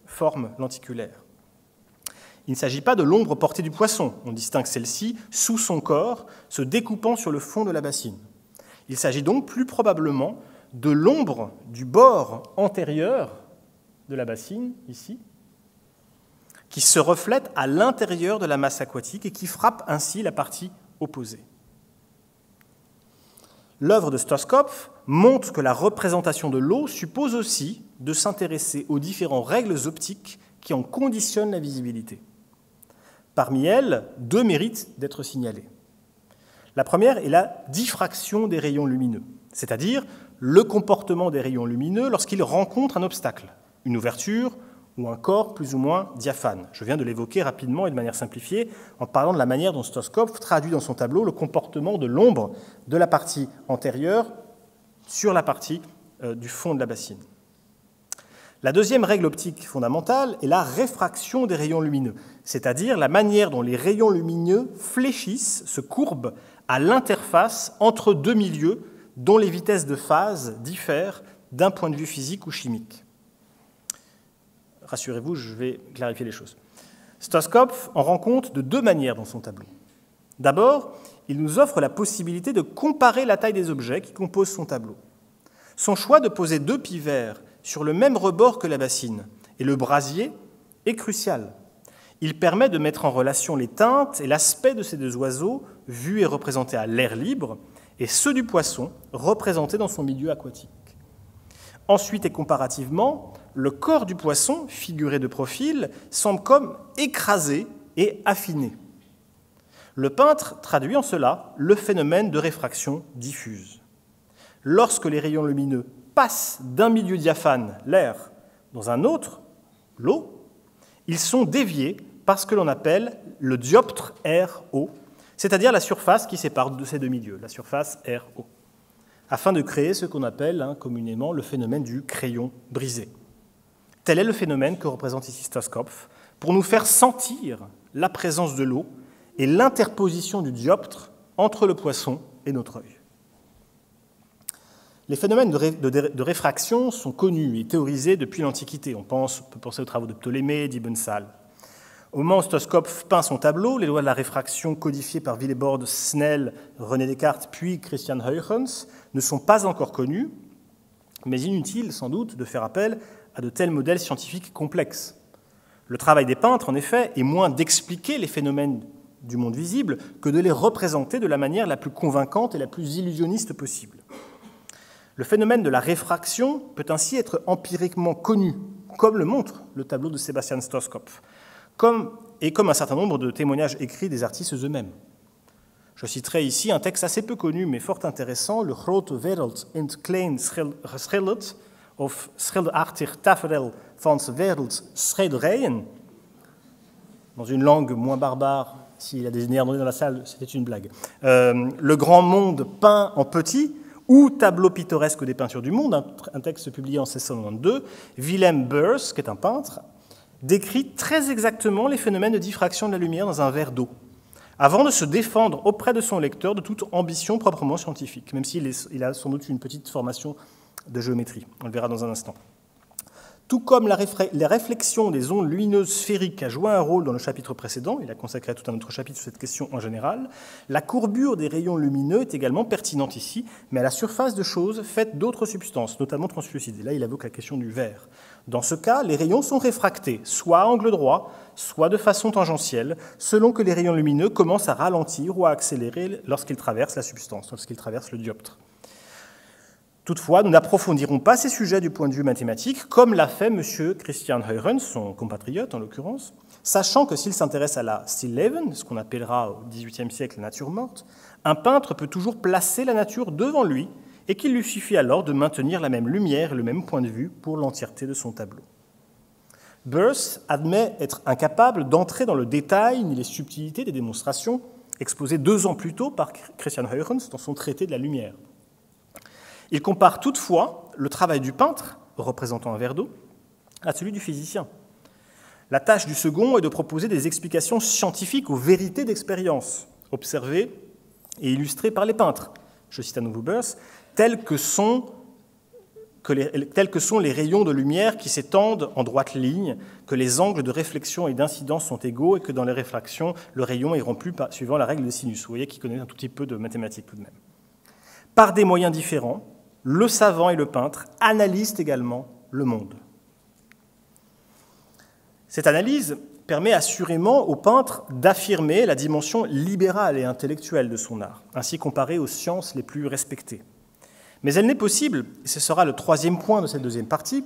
forme lenticulaire. Il ne s'agit pas de l'ombre portée du poisson. On distingue celle-ci sous son corps, se découpant sur le fond de la bassine. Il s'agit donc plus probablement de l'ombre du bord antérieur de la bassine, ici, qui se reflète à l'intérieur de la masse aquatique et qui frappe ainsi la partie opposée. L'œuvre de Stoskopf montre que la représentation de l'eau suppose aussi de s'intéresser aux différentes règles optiques qui en conditionnent la visibilité. Parmi elles, deux méritent d'être signalées. La première est la diffraction des rayons lumineux, c'est-à-dire le comportement des rayons lumineux lorsqu'ils rencontrent un obstacle, une ouverture ou un corps plus ou moins diaphane. Je viens de l'évoquer rapidement et de manière simplifiée en parlant de la manière dont Stoskopf traduit dans son tableau le comportement de l'ombre de la partie antérieure sur la partie du fond de la bassine. La deuxième règle optique fondamentale est la réfraction des rayons lumineux, c'est-à-dire la manière dont les rayons lumineux fléchissent, se courbent à l'interface entre deux milieux dont les vitesses de phase diffèrent d'un point de vue physique ou chimique. Rassurez-vous, je vais clarifier les choses. Stoskopf en rend compte de deux manières dans son tableau. D'abord, il nous offre la possibilité de comparer la taille des objets qui composent son tableau. Son choix de poser deux pivers sur le même rebord que la bassine et le brasier est crucial. Il permet de mettre en relation les teintes et l'aspect de ces deux oiseaux, vus et représentés à l'air libre, et ceux du poisson, représentés dans son milieu aquatique. Ensuite et comparativement, le corps du poisson, figuré de profil, semble comme écrasé et affiné. Le peintre traduit en cela le phénomène de réfraction diffuse. Lorsque les rayons lumineux passent d'un milieu diaphane, l'air, dans un autre, l'eau, ils sont déviés par ce que l'on appelle le dioptre RO, c'est-à-dire la surface qui sépare de ces deux milieux, la surface RO, afin de créer ce qu'on appelle communément le phénomène du crayon brisé. Tel est le phénomène que représente ici Stoskopf, pour nous faire sentir la présence de l'eau et l'interposition du dioptre entre le poisson et notre œil. Les phénomènes de réfraction sont connus et théorisés depuis l'Antiquité. On peut penser aux travaux de Ptolémée, d'Ibn Sal. Au moment où Stoskopf peint son tableau, les lois de la réfraction codifiées par Willebord, Snell, René Descartes puis Christian Huygens ne sont pas encore connues, mais inutile sans doute de faire appel à de tels modèles scientifiques complexes. Le travail des peintres, en effet, est moins d'expliquer les phénomènes du monde visible que de les représenter de la manière la plus convaincante et la plus illusionniste possible. Le phénomène de la réfraction peut ainsi être empiriquement connu, comme le montre le tableau de Sebastian Stoskopf, comme un certain nombre de témoignages écrits des artistes eux-mêmes. Je citerai ici un texte assez peu connu mais fort intéressant, le Grote Wereld in klein schilderd, of schilderachtig tafereel van 's werelds schilderijen. Dans une langue moins barbare, s'il y a des néerlandais dans la salle, c'était une blague. Le grand monde peint en petit, ou tableau pittoresque des peintures du monde, un texte publié en 1692, Willem Beurs, qui est un peintre, décrit très exactement les phénomènes de diffraction de la lumière dans un verre d'eau, avant de se défendre auprès de son lecteur de toute ambition proprement scientifique, même s'il a sans doute une petite formation de géométrie. On le verra dans un instant. Tout comme la réflexion des ondes lumineuses sphériques a joué un rôle dans le chapitre précédent, il a consacré tout un autre chapitre sur cette question en général, la courbure des rayons lumineux est également pertinente ici, mais à la surface de choses faites d'autres substances, notamment translucides. Et là, il évoque la question du verre. Dans ce cas, les rayons sont réfractés, soit à angle droit, soit de façon tangentielle, selon que les rayons lumineux commencent à ralentir ou à accélérer lorsqu'ils traversent la substance, lorsqu'ils traversent le dioptre. Toutefois, nous n'approfondirons pas ces sujets du point de vue mathématique, comme l'a fait M. Christian Huygens, son compatriote en l'occurrence, sachant que s'il s'intéresse à la Stilleben, ce qu'on appellera au XVIIIe siècle la nature morte, un peintre peut toujours placer la nature devant lui et qu'il lui suffit alors de maintenir la même lumière et le même point de vue pour l'entièreté de son tableau. Boers admet être incapable d'entrer dans le détail ni les subtilités des démonstrations exposées 2 ans plus tôt par Christian Huygens dans son traité de la lumière. Il compare toutefois le travail du peintre, représentant un verre d'eau, à celui du physicien. La tâche du second est de proposer des explications scientifiques aux vérités d'expérience, observées et illustrées par les peintres. Je cite à nouveau Boers, tels que sont les rayons de lumière qui s'étendent en droite ligne, que les angles de réflexion et d'incidence sont égaux et que dans les réfractions, le rayon est rompu suivant la règle des sinus. Vous voyez qu'il connaît un tout petit peu de mathématiques tout de même. Par des moyens différents, le savant et le peintre analysent également le monde. Cette analyse permet assurément au peintre d'affirmer la dimension libérale et intellectuelle de son art, ainsi comparée aux sciences les plus respectées. Mais elle n'est possible, et ce sera le 3e point de cette 2e partie,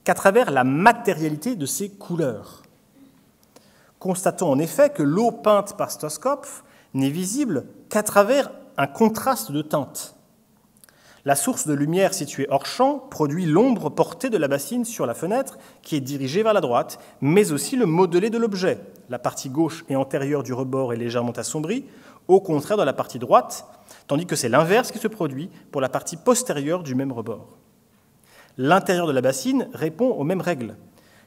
qu'à travers la matérialité de ses couleurs. Constatons en effet que l'eau peinte par Stoskopf n'est visible qu'à travers un contraste de teintes. La source de lumière située hors champ produit l'ombre portée de la bassine sur la fenêtre qui est dirigée vers la droite, mais aussi le modelé de l'objet. La partie gauche et antérieure du rebord est légèrement assombrie, au contraire de la partie droite, tandis que c'est l'inverse qui se produit pour la partie postérieure du même rebord. L'intérieur de la bassine répond aux mêmes règles.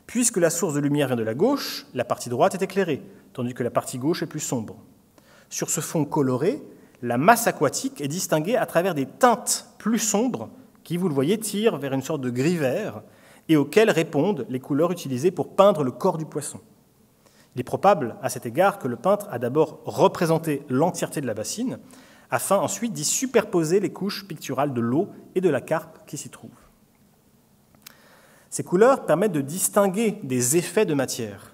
Puisque la source de lumière vient de la gauche, la partie droite est éclairée, tandis que la partie gauche est plus sombre. Sur ce fond coloré, la masse aquatique est distinguée à travers des teintes plus sombres qui, vous le voyez, tirent vers une sorte de gris-vert et auxquelles répondent les couleurs utilisées pour peindre le corps du poisson. Il est probable, à cet égard, que le peintre a d'abord représenté l'entièreté de la bassine, afin ensuite d'y superposer les couches picturales de l'eau et de la carpe qui s'y trouvent. Ces couleurs permettent de distinguer des effets de matière.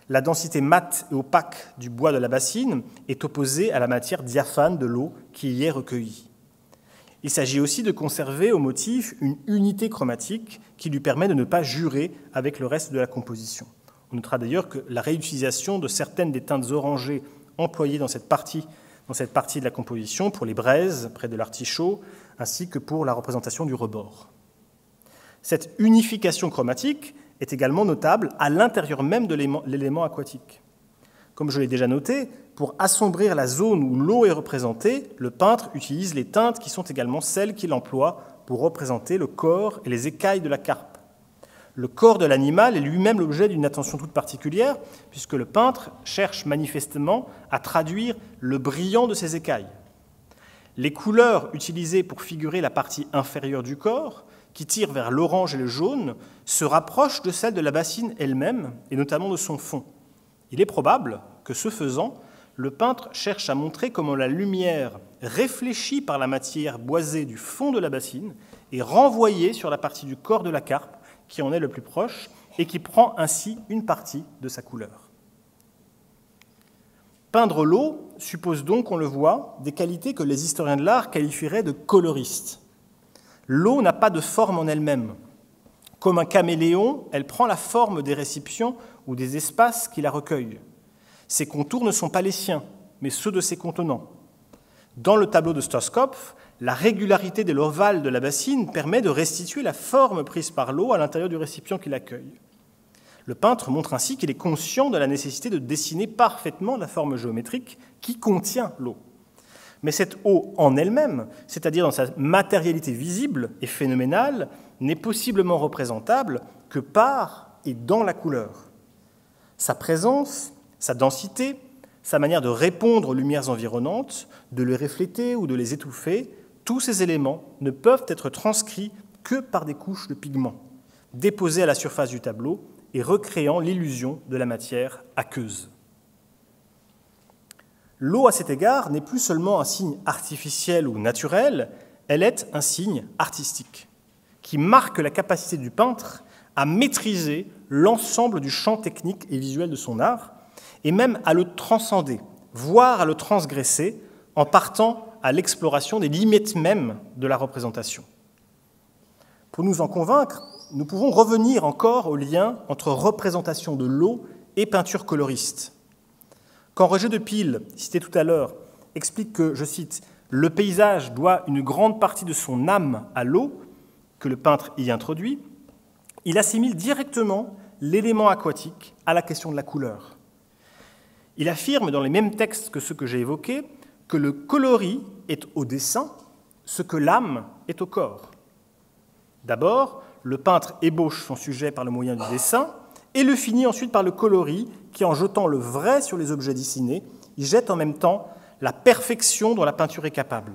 La densité mate et opaque du bois de la bassine est opposée à la matière diaphane de l'eau qui y est recueillie. Il s'agit aussi de conserver au motif une unité chromatique qui lui permet de ne pas jurer avec le reste de la composition. On notera d'ailleurs que la réutilisation de certaines des teintes orangées employées dans cette partie de la composition pour les braises près de l'artichaut, ainsi que pour la représentation du rebord. Cette unification chromatique est également notable à l'intérieur même de l'élément aquatique. Comme je l'ai déjà noté, pour assombrir la zone où l'eau est représentée, le peintre utilise les teintes qui sont également celles qu'il emploie pour représenter le corps et les écailles de la carpe. Le corps de l'animal est lui-même l'objet d'une attention toute particulière, puisque le peintre cherche manifestement à traduire le brillant de ses écailles. Les couleurs utilisées pour figurer la partie inférieure du corps, qui tire vers l'orange et le jaune, se rapprochent de celles de la bassine elle-même, et notamment de son fond. Il est probable que, ce faisant, le peintre cherche à montrer comment la lumière, réfléchie par la matière boisée du fond de la bassine, est renvoyée sur la partie du corps de la carpe, qui en est le plus proche, et qui prend ainsi une partie de sa couleur. Peindre l'eau suppose donc, on le voit, des qualités que les historiens de l'art qualifieraient de coloristes. L'eau n'a pas de forme en elle-même. Comme un caméléon, elle prend la forme des récipients ou des espaces qui la recueillent. Ses contours ne sont pas les siens, mais ceux de ses contenants. Dans le tableau de Stoskopf, la régularité de l'ovale de la bassine permet de restituer la forme prise par l'eau à l'intérieur du récipient qui l'accueille. Le peintre montre ainsi qu'il est conscient de la nécessité de dessiner parfaitement la forme géométrique qui contient l'eau. Mais cette eau en elle-même, c'est-à-dire dans sa matérialité visible et phénoménale, n'est possiblement représentable que par et dans la couleur. Sa présence, sa densité, sa manière de répondre aux lumières environnantes, de les refléter ou de les étouffer, tous ces éléments ne peuvent être transcrits que par des couches de pigments. déposés à la surface du tableau et recréant l'illusion de la matière aqueuse. L'eau, à cet égard, n'est plus seulement un signe artificiel ou naturel, elle est un signe artistique, qui marque la capacité du peintre à maîtriser l'ensemble du champ technique et visuel de son art, et même à le transcender, voire à le transgresser, en partant à l'exploration des limites mêmes de la représentation. Pour nous en convaincre, nous pouvons revenir encore au lien entre représentation de l'eau et peinture coloriste. Quand Roger de Pile, cité tout à l'heure, explique que, je cite, « le paysage doit une grande partie de son âme à l'eau » que le peintre y introduit, il assimile directement l'élément aquatique à la question de la couleur. Il affirme, dans les mêmes textes que ceux que j'ai évoqués, que le coloris est au dessin ce que l'âme est au corps. D'abord, le peintre ébauche son sujet par le moyen du dessin et le finit ensuite par le coloris qui, en jetant le vrai sur les objets dessinés, y jette en même temps la perfection dont la peinture est capable.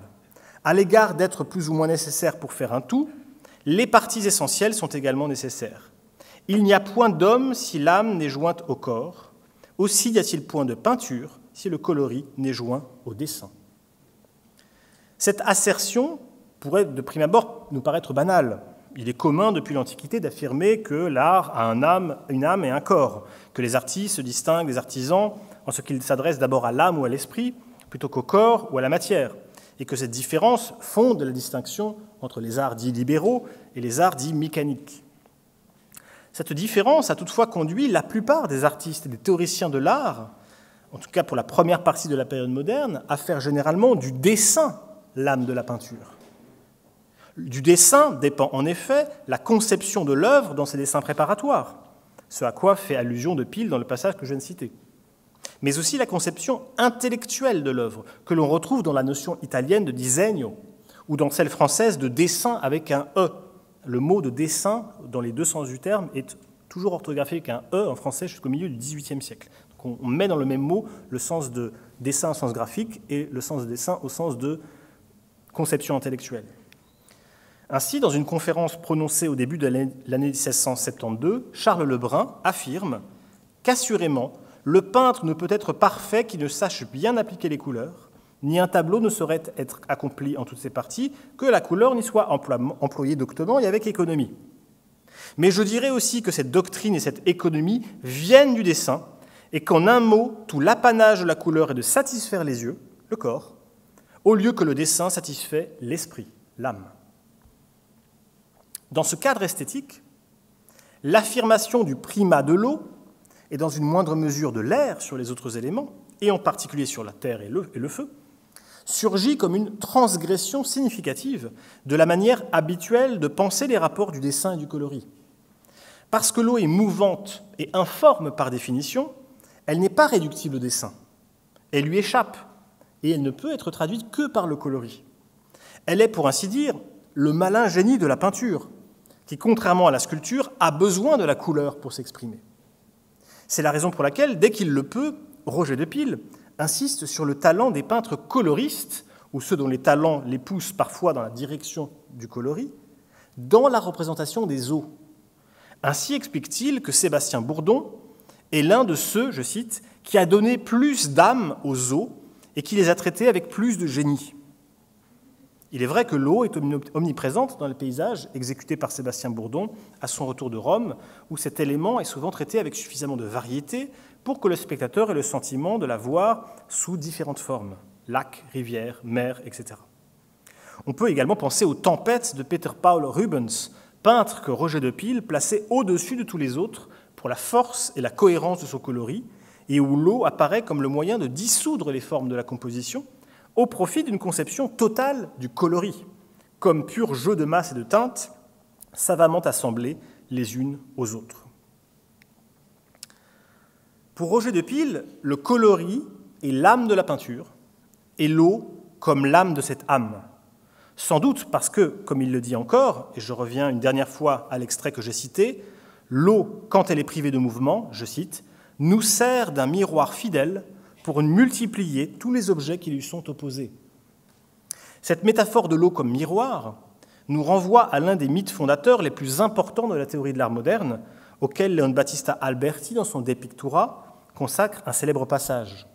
À l'égard d'être plus ou moins nécessaires pour faire un tout, les parties essentielles sont également nécessaires. Il n'y a point d'homme si l'âme n'est jointe au corps, aussi n'y a-t-il point de peinture si le coloris n'est joint au dessin. Cette assertion pourrait de prime abord nous paraître banale. Il est commun depuis l'Antiquité d'affirmer que l'art a une âme et un corps, que les artistes se distinguent des artisans en ce qu'ils s'adressent d'abord à l'âme ou à l'esprit plutôt qu'au corps ou à la matière, et que cette différence fonde la distinction entre les arts dits libéraux et les arts dits mécaniques. Cette différence a toutefois conduit la plupart des artistes et des théoriciens de l'art, en tout cas pour la première partie de la période moderne, à faire généralement du dessin l'âme de la peinture. Du dessin dépend en effet la conception de l'œuvre dans ses dessins préparatoires, ce à quoi fait allusion de Pile dans le passage que je viens de citer, mais aussi la conception intellectuelle de l'œuvre, que l'on retrouve dans la notion italienne de disegno, ou dans celle française de dessin avec un « e ». Le mot de dessin, dans les deux sens du terme, est toujours orthographié avec un « e » en français jusqu'au milieu du XVIIIe siècle. Donc on met dans le même mot le sens de dessin au sens graphique et le sens de dessin au sens de conception intellectuelle. Ainsi, dans une conférence prononcée au début de l'année 1672, Charles Lebrun affirme qu'assurément, le peintre ne peut être parfait qui ne sache bien appliquer les couleurs, ni un tableau ne saurait être accompli en toutes ses parties, que la couleur n'y soit employée doctement et avec économie. Mais je dirais aussi que cette doctrine et cette économie viennent du dessin, et qu'en un mot, tout l'apanage de la couleur est de satisfaire les yeux, le corps, au lieu que le dessin satisfait l'esprit, l'âme. Dans ce cadre esthétique, l'affirmation du primat de l'eau, et dans une moindre mesure de l'air sur les autres éléments, et en particulier sur la terre et le feu, surgit comme une transgression significative de la manière habituelle de penser les rapports du dessin et du coloris. Parce que l'eau est mouvante et informe par définition, elle n'est pas réductible au dessin. Elle lui échappe, et elle ne peut être traduite que par le coloris. Elle est, pour ainsi dire, le malin génie de la peinture, qui, contrairement à la sculpture, a besoin de la couleur pour s'exprimer. C'est la raison pour laquelle, dès qu'il le peut, Roger de Pile insiste sur le talent des peintres coloristes, ou ceux dont les talents les poussent parfois dans la direction du coloris, dans la représentation des eaux. Ainsi explique-t-il que Sébastien Bourdon est l'un de ceux, je cite, qui a donné plus d'âme aux eaux et qui les a traitées avec plus de génie. Il est vrai que l'eau est omniprésente dans le paysage exécuté par Sébastien Bourdon à son retour de Rome, où cet élément est souvent traité avec suffisamment de variété pour que le spectateur ait le sentiment de la voir sous différentes formes, lacs, rivières, mers, etc. On peut également penser aux tempêtes de Peter Paul Rubens, peintre que Roger de Pile plaçait au-dessus de tous les autres pour la force et la cohérence de son coloris, et où l'eau apparaît comme le moyen de dissoudre les formes de la composition, au profit d'une conception totale du coloris, comme pur jeu de masse et de teintes, savamment assemblées les unes aux autres. Pour Roger de Pile, le coloris est l'âme de la peinture, et l'eau comme l'âme de cette âme. Sans doute parce que, comme il le dit encore, et je reviens une dernière fois à l'extrait que j'ai cité, l'eau, quand elle est privée de mouvement, je cite, « nous sert d'un miroir fidèle pour multiplier tous les objets qui lui sont opposés. » Cette métaphore de l'eau comme miroir nous renvoie à l'un des mythes fondateurs les plus importants de la théorie de l'art moderne, auquel Leon Battista Alberti, dans son De Pictura, consacre un célèbre passage.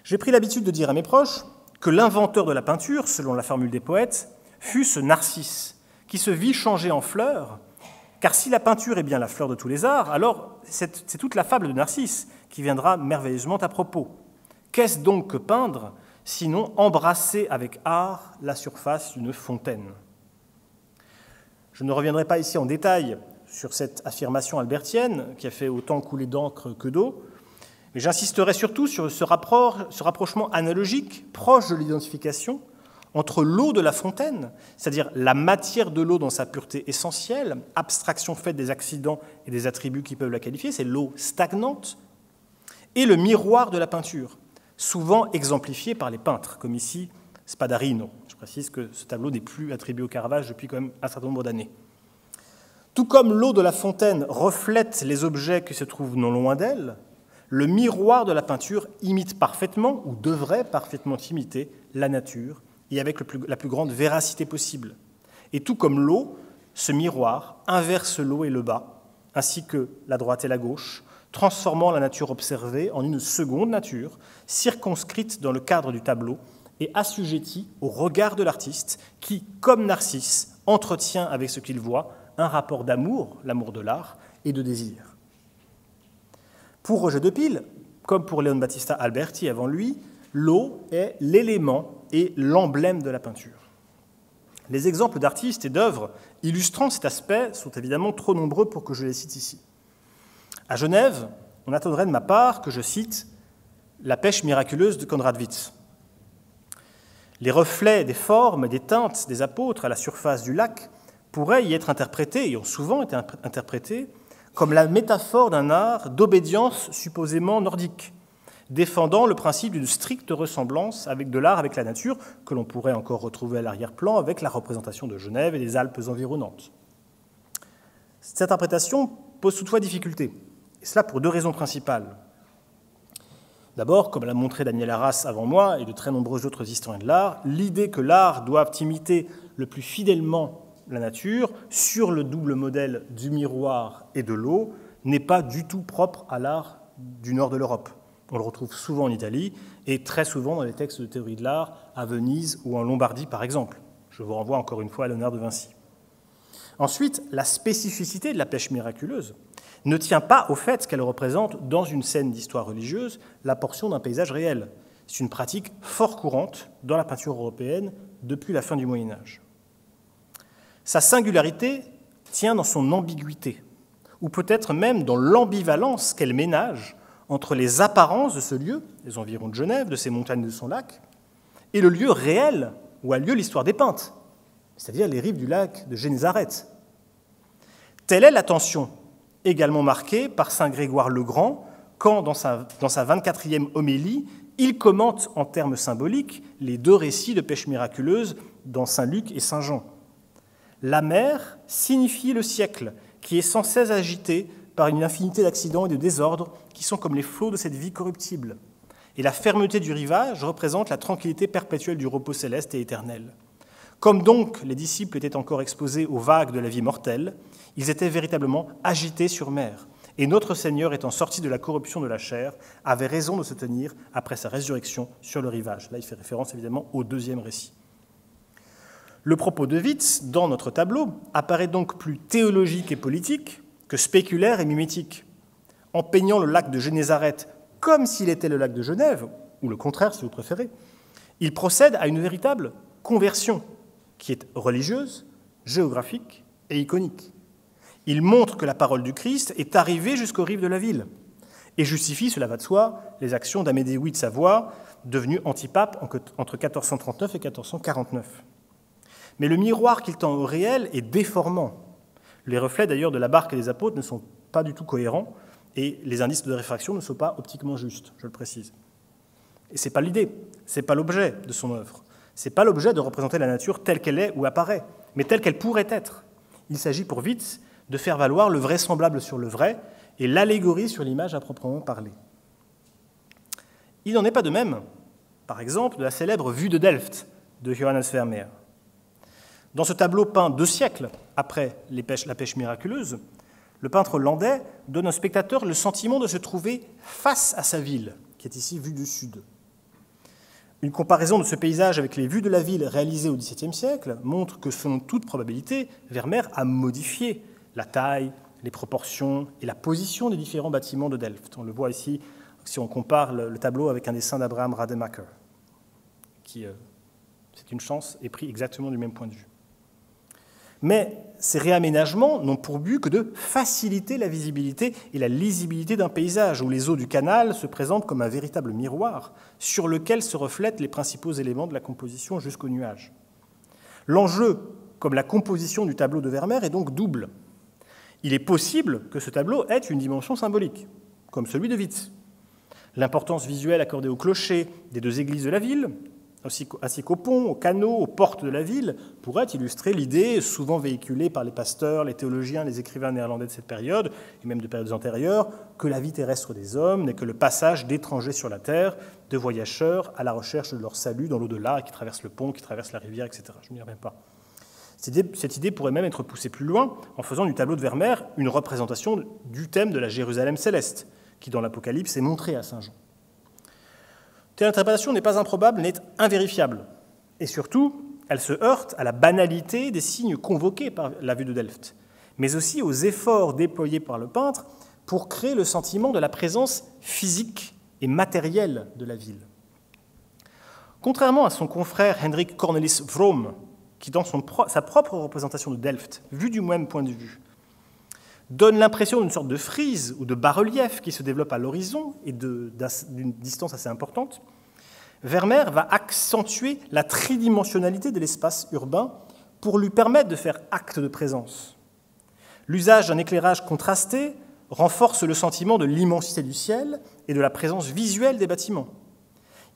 J'ai pris l'habitude de dire à mes proches que l'inventeur de la peinture, selon la formule des poètes, fut ce Narcisse, qui se vit changer en fleur, car si la peinture est bien la fleur de tous les arts, alors c'est toute la fable de Narcisse qui viendra merveilleusement à propos. Qu'est-ce donc que peindre, sinon embrasser avec art la surface d'une fontaine ? Je ne reviendrai pas ici en détail sur cette affirmation albertienne, qui a fait autant couler d'encre que d'eau, mais j'insisterai surtout sur ce rapprochement analogique, proche de l'identification, entre l'eau de la fontaine, c'est-à-dire la matière de l'eau dans sa pureté essentielle, abstraction faite des accidents et des attributs qui peuvent la qualifier, c'est l'eau stagnante, et le miroir de la peinture, souvent exemplifié par les peintres, comme ici Spadorino. Je précise que ce tableau n'est plus attribué au Caravage depuis quand même un certain nombre d'années. Tout comme l'eau de la fontaine reflète les objets qui se trouvent non loin d'elle, le miroir de la peinture imite parfaitement, ou devrait parfaitement imiter, la nature, et avec la plus grande véracité possible. Et tout comme l'eau, ce miroir inverse le haut et le bas, ainsi que la droite et la gauche, transformant la nature observée en une seconde nature, circonscrite dans le cadre du tableau et assujettie au regard de l'artiste qui, comme Narcisse, entretient avec ce qu'il voit un rapport d'amour, l'amour de l'art, et de désir. Pour Roger de Pile, comme pour Leon Battista Alberti avant lui, l'eau est l'élément et l'emblème de la peinture. Les exemples d'artistes et d'œuvres illustrant cet aspect sont évidemment trop nombreux pour que je les cite ici. À Genève, on attendrait de ma part que je cite « La pêche miraculeuse » de Konrad Witz. Les reflets des formes, des teintes des apôtres à la surface du lac pourraient y être interprétés, et ont souvent été interprétés, comme la métaphore d'un art d'obédience supposément nordique, défendant le principe d'une stricte ressemblance de l'art avec la nature, que l'on pourrait encore retrouver à l'arrière-plan avec la représentation de Genève et des Alpes environnantes. Cette interprétation pose toutefois difficulté, et cela pour deux raisons principales. D'abord, comme l'a montré Daniel Arras avant moi et de très nombreux autres historiens de l'art, l'idée que l'art doit imiter le plus fidèlement la nature sur le double modèle du miroir et de l'eau n'est pas du tout propre à l'art du nord de l'Europe. On le retrouve souvent en Italie et très souvent dans les textes de théorie de l'art à Venise ou en Lombardie par exemple. Je vous renvoie encore une fois à Léonard de Vinci. Ensuite, la spécificité de la pêche miraculeuse ne tient pas au fait qu'elle représente dans une scène d'histoire religieuse la portion d'un paysage réel. C'est une pratique fort courante dans la peinture européenne depuis la fin du Moyen-Âge. Sa singularité tient dans son ambiguïté, ou peut-être même dans l'ambivalence qu'elle ménage entre les apparences de ce lieu, les environs de Genève, de ses montagnes et de son lac, et le lieu réel où a lieu l'histoire des peintres, c'est-à-dire les rives du lac de Génézareth. Telle est la tension, également marquée par saint Grégoire le Grand, quand, dans sa 24e homélie, il commente en termes symboliques les deux récits de pêche miraculeuse dans saint Luc et saint Jean. La mer signifie le siècle, qui est sans cesse agité par une infinité d'accidents et de désordres qui sont comme les flots de cette vie corruptible. Et la fermeté du rivage représente la tranquillité perpétuelle du repos céleste et éternel. Comme donc les disciples étaient encore exposés aux vagues de la vie mortelle, ils étaient véritablement agités sur mer. Et notre Seigneur, étant sorti de la corruption de la chair, avait raison de se tenir, après sa résurrection, sur le rivage. Là, il fait référence évidemment au deuxième récit. Le propos de Witz, dans notre tableau, apparaît donc plus théologique et politique que spéculaire et mimétique. En peignant le lac de Génézareth comme s'il était le lac de Genève, ou le contraire si vous préférez, il procède à une véritable conversion qui est religieuse, géographique et iconique. Il montre que la parole du Christ est arrivée jusqu'aux rives de la ville et justifie, cela va de soi, les actions d'Amédée VIII de Savoie, devenu antipape entre 1439 et 1449. Mais le miroir qu'il tend au réel est déformant. Les reflets d'ailleurs de la barque et des apôtres ne sont pas du tout cohérents et les indices de réfraction ne sont pas optiquement justes, je le précise. Et ce n'est pas l'idée, ce n'est pas l'objet de son œuvre. Ce n'est pas l'objet de représenter la nature telle qu'elle est ou apparaît, mais telle qu'elle pourrait être. Il s'agit pour Witz de faire valoir le vraisemblable sur le vrai et l'allégorie sur l'image à proprement parler. Il n'en est pas de même, par exemple, de la célèbre vue de Delft de Johannes Vermeer. Dans ce tableau peint 2 siècles après la pêche miraculeuse, le peintre hollandais donne au spectateur le sentiment de se trouver face à sa ville, qui est ici vue du sud. Une comparaison de ce paysage avec les vues de la ville réalisées au XVIIe siècle montre que, selon toute probabilité, Vermeer a modifié la taille, les proportions et la position des différents bâtiments de Delft. On le voit ici si on compare le tableau avec un dessin d'Abraham Rademacher, qui, c'est une chance, est pris exactement du même point de vue. Mais ces réaménagements n'ont pour but que de faciliter la visibilité et la lisibilité d'un paysage où les eaux du canal se présentent comme un véritable miroir sur lequel se reflètent les principaux éléments de la composition jusqu'aux nuages. L'enjeu, comme la composition du tableau de Vermeer, est donc double. Il est possible que ce tableau ait une dimension symbolique, comme celui de Witz. L'importance visuelle accordée au clocher des 2 églises de la ville, ainsi qu'aux ponts, aux canaux, aux portes de la ville, pourrait illustrer l'idée, souvent véhiculée par les pasteurs, les théologiens, les écrivains néerlandais de cette période, et même de périodes antérieures, que la vie terrestre des hommes n'est que le passage d'étrangers sur la terre, de voyageurs à la recherche de leur salut dans l'au-delà, qui traversent le pont, qui traversent la rivière, etc. Je n'y reviens pas. Cette idée pourrait même être poussée plus loin en faisant du tableau de Vermeer une représentation du thème de la Jérusalem céleste, qui dans l'Apocalypse est montré à Saint Jean. Telle interprétation n'est pas improbable, n'est invérifiable. Et surtout, elle se heurte à la banalité des signes convoqués par la vue de Delft, mais aussi aux efforts déployés par le peintre pour créer le sentiment de la présence physique et matérielle de la ville. Contrairement à son confrère Hendrik Cornelis Vroom, qui dans sa propre représentation de Delft, vue du même point de vue, donne l'impression d'une sorte de frise ou de bas-relief qui se développe à l'horizon et d'une distance assez importante, Vermeer va accentuer la tridimensionnalité de l'espace urbain pour lui permettre de faire acte de présence. L'usage d'un éclairage contrasté renforce le sentiment de l'immensité du ciel et de la présence visuelle des bâtiments.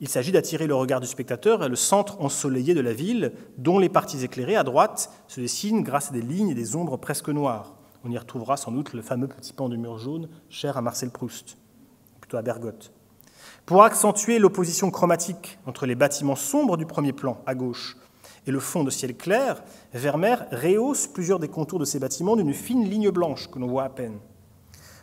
Il s'agit d'attirer le regard du spectateur vers le centre ensoleillé de la ville, dont les parties éclairées à droite se dessinent grâce à des lignes et des ombres presque noires. On y retrouvera sans doute le fameux petit pan de mur jaune cher à Marcel Proust, plutôt à Bergotte. Pour accentuer l'opposition chromatique entre les bâtiments sombres du premier plan, à gauche, et le fond de ciel clair, Vermeer rehausse plusieurs des contours de ces bâtiments d'une fine ligne blanche que l'on voit à peine.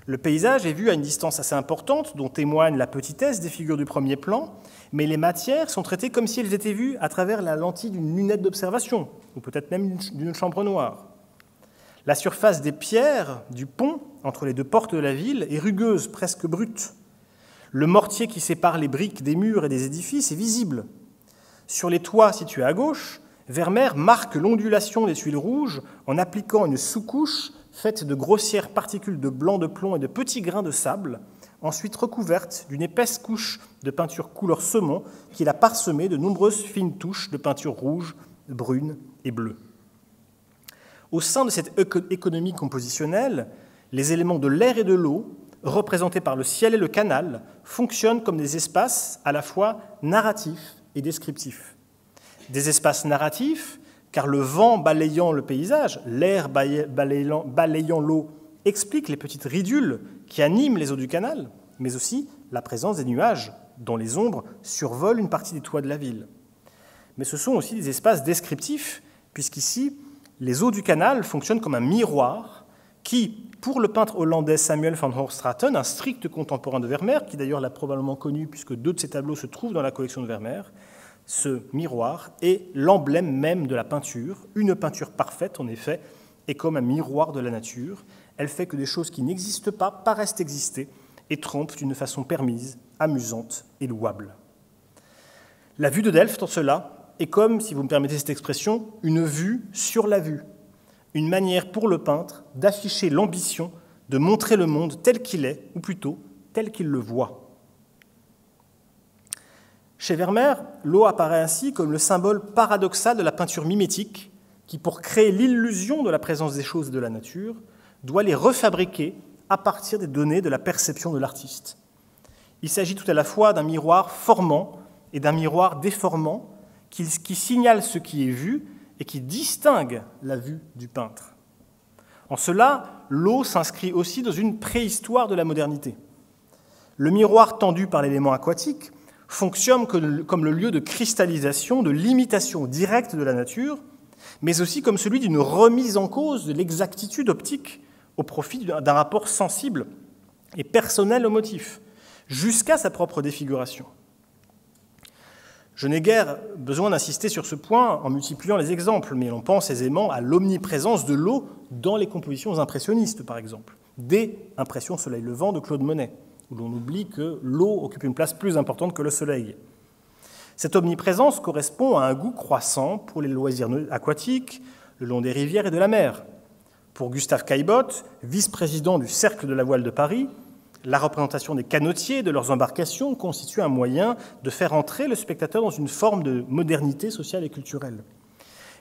Le paysage est vu à une distance assez importante, dont témoigne la petitesse des figures du premier plan, mais les matières sont traitées comme si elles étaient vues à travers la lentille d'une lunette d'observation, ou peut-être même d'une chambre noire. La surface des pierres du pont entre les 2 portes de la ville est rugueuse, presque brute. Le mortier qui sépare les briques des murs et des édifices est visible. Sur les toits situés à gauche, Vermeer marque l'ondulation des tuiles rouges en appliquant une sous-couche faite de grossières particules de blanc de plomb et de petits grains de sable, ensuite recouverte d'une épaisse couche de peinture couleur saumon qu'il a parsemée de nombreuses fines touches de peinture rouge, brune et bleue. Au sein de cette économie compositionnelle, les éléments de l'air et de l'eau, représentés par le ciel et le canal, fonctionnent comme des espaces à la fois narratifs et descriptifs. Des espaces narratifs, car le vent balayant le paysage, l'air balayant l'eau, explique les petites ridules qui animent les eaux du canal, mais aussi la présence des nuages, dont les ombres survolent une partie des toits de la ville. Mais ce sont aussi des espaces descriptifs, puisqu'ici, les eaux du canal fonctionnent comme un miroir qui, pour le peintre hollandais Samuel van Hoogstraten, un strict contemporain de Vermeer, qui d'ailleurs l'a probablement connu puisque 2 de ses tableaux se trouvent dans la collection de Vermeer, ce miroir est l'emblème même de la peinture, une peinture parfaite en effet, est comme un miroir de la nature. Elle fait que des choses qui n'existent pas paraissent exister et trompent d'une façon permise, amusante et louable. La vue de Delft, en cela, est comme, si vous me permettez cette expression, une vue sur la vue, une manière pour le peintre d'afficher l'ambition de montrer le monde tel qu'il est, ou plutôt tel qu'il le voit. Chez Vermeer, l'eau apparaît ainsi comme le symbole paradoxal de la peinture mimétique qui, pour créer l'illusion de la présence des choses et de la nature, doit les refabriquer à partir des données de la perception de l'artiste. Il s'agit tout à la fois d'un miroir formant et d'un miroir déformant qui signale ce qui est vu et qui distingue la vue du peintre. En cela, l'eau s'inscrit aussi dans une préhistoire de la modernité. Le miroir tendu par l'élément aquatique fonctionne comme le lieu de cristallisation, de l'imitation directe de la nature, mais aussi comme celui d'une remise en cause de l'exactitude optique au profit d'un rapport sensible et personnel au motif, jusqu'à sa propre défiguration. Je n'ai guère besoin d'insister sur ce point en multipliant les exemples, mais l'on pense aisément à l'omniprésence de l'eau dans les compositions impressionnistes, par exemple, dès Impression soleil levant de Claude Monet, où l'on oublie que l'eau occupe une place plus importante que le soleil. Cette omniprésence correspond à un goût croissant pour les loisirs aquatiques, le long des rivières et de la mer. Pour Gustave Caillebotte, vice-président du Cercle de la voile de Paris, la représentation des canotiers et de leurs embarcations constitue un moyen de faire entrer le spectateur dans une forme de modernité sociale et culturelle.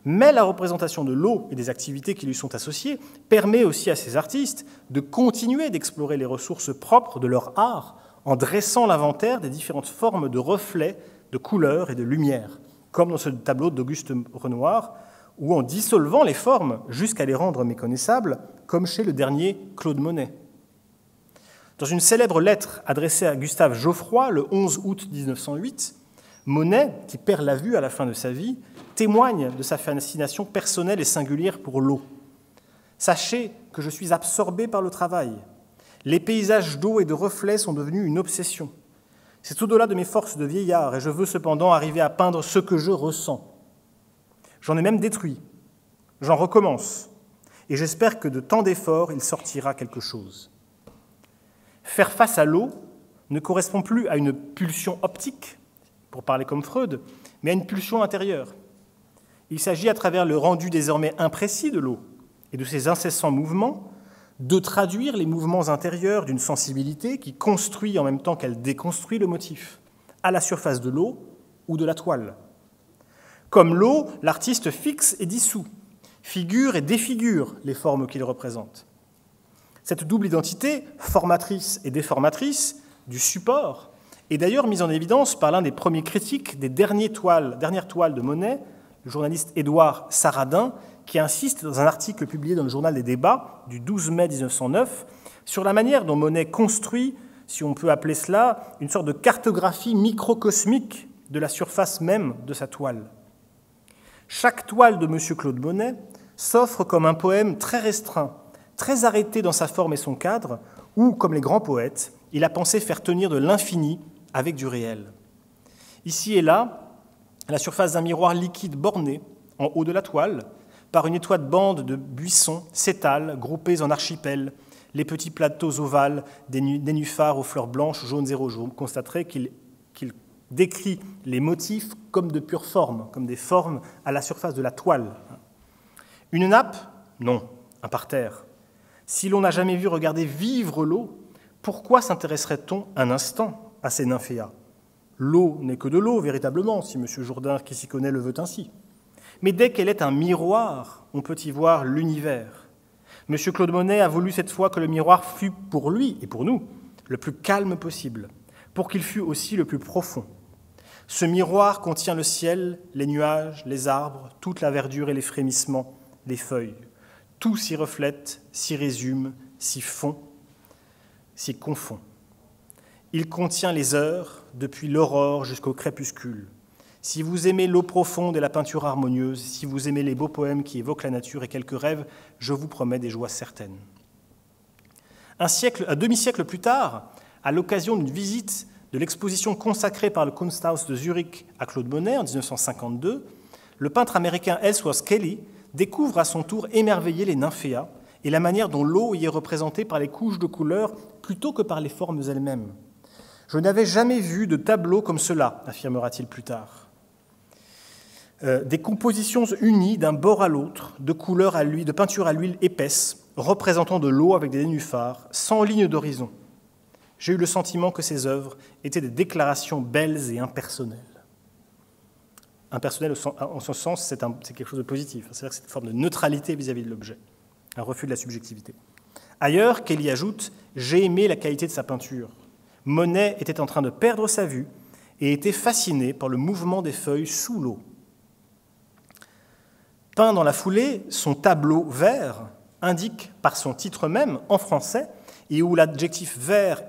Mais la représentation de l'eau et des activités qui lui sont associées permet aussi à ces artistes de continuer d'explorer les ressources propres de leur art en dressant l'inventaire des différentes formes de reflets, de couleurs et de lumière, comme dans ce tableau d'Auguste Renoir, ou en dissolvant les formes jusqu'à les rendre méconnaissables, comme chez le dernier Claude Monet. Dans une célèbre lettre adressée à Gustave Geoffroy le 11 août 1908, Monet, qui perd la vue à la fin de sa vie, témoigne de sa fascination personnelle et singulière pour l'eau. « Sachez que je suis absorbé par le travail. Les paysages d'eau et de reflets sont devenus une obsession. C'est au-delà de mes forces de vieillard et je veux cependant arriver à peindre ce que je ressens. J'en ai même détruit. J'en recommence. Et j'espère que de tant d'efforts, il sortira quelque chose. » Faire face à l'eau ne correspond plus à une pulsion optique, pour parler comme Freud, mais à une pulsion intérieure. Il s'agit, à travers le rendu désormais imprécis de l'eau et de ses incessants mouvements, de traduire les mouvements intérieurs d'une sensibilité qui construit en même temps qu'elle déconstruit le motif, à la surface de l'eau ou de la toile. Comme l'eau, l'artiste fixe et dissout, figure et défigure les formes qu'il représente. Cette double identité, formatrice et déformatrice, du support, est d'ailleurs mise en évidence par l'un des premiers critiques des dernières toiles de Monet, le journaliste Édouard Saradin, qui insiste dans un article publié dans le journal des débats du 12 mai 1909 sur la manière dont Monet construit, si on peut appeler cela, une sorte de cartographie microcosmique de la surface même de sa toile. Chaque toile de M. Claude Monet s'offre comme un poème très restreint, très arrêté dans sa forme et son cadre, où, comme les grands poètes, il a pensé faire tenir de l'infini avec du réel. Ici et là, à la surface d'un miroir liquide borné, en haut de la toile, par une étroite bande de buissons s'étalent, groupés en archipels, les petits plateaux ovales des nénuphars aux fleurs blanches, jaunes et rouges. Vous constaterez qu'il décrit les motifs comme de pures formes, comme des formes à la surface de la toile. Une nappe ? Non, un parterre. Si l'on n'a jamais vu regarder vivre l'eau, pourquoi s'intéresserait-on un instant à ces nymphéas ? L'eau n'est que de l'eau, véritablement, si M. Jourdain, qui s'y connaît, le veut ainsi. Mais dès qu'elle est un miroir, on peut y voir l'univers. M. Claude Monet a voulu cette fois que le miroir fût pour lui et pour nous le plus calme possible, pour qu'il fût aussi le plus profond. Ce miroir contient le ciel, les nuages, les arbres, toute la verdure et les frémissements, les feuilles. Tout s'y reflète, s'y résume, s'y fond, s'y confond. Il contient les heures, depuis l'aurore jusqu'au crépuscule. Si vous aimez l'eau profonde et la peinture harmonieuse, si vous aimez les beaux poèmes qui évoquent la nature et quelques rêves, je vous promets des joies certaines. Un demi-siècle plus tard, à l'occasion d'une visite de l'exposition consacrée par le Kunsthaus de Zurich à Claude Monet en 1952, le peintre américain Ellsworth Kelly découvre à son tour émerveillé les nymphéas et la manière dont l'eau y est représentée par les couches de couleurs plutôt que par les formes elles-mêmes. « Je n'avais jamais vu de tableau comme cela », affirmera-t-il plus tard. Des compositions unies d'un bord à l'autre, de couleurs à l'huile, de peinture à l'huile épaisse, représentant de l'eau avec des nénuphars, sans ligne d'horizon. J'ai eu le sentiment que ces œuvres étaient des déclarations belles et impersonnelles. Impersonnel, en ce sens, c'est quelque chose de positif. C'est-à-dire que c'est une forme de neutralité vis-à-vis de l'objet, un refus de la subjectivité. Ailleurs, Kelly ajoute « J'ai aimé la qualité de sa peinture. Monet était en train de perdre sa vue et était fasciné par le mouvement des feuilles sous l'eau. » Peint dans la foulée, son tableau vert indique par son titre même, en français, et où l'adjectif vert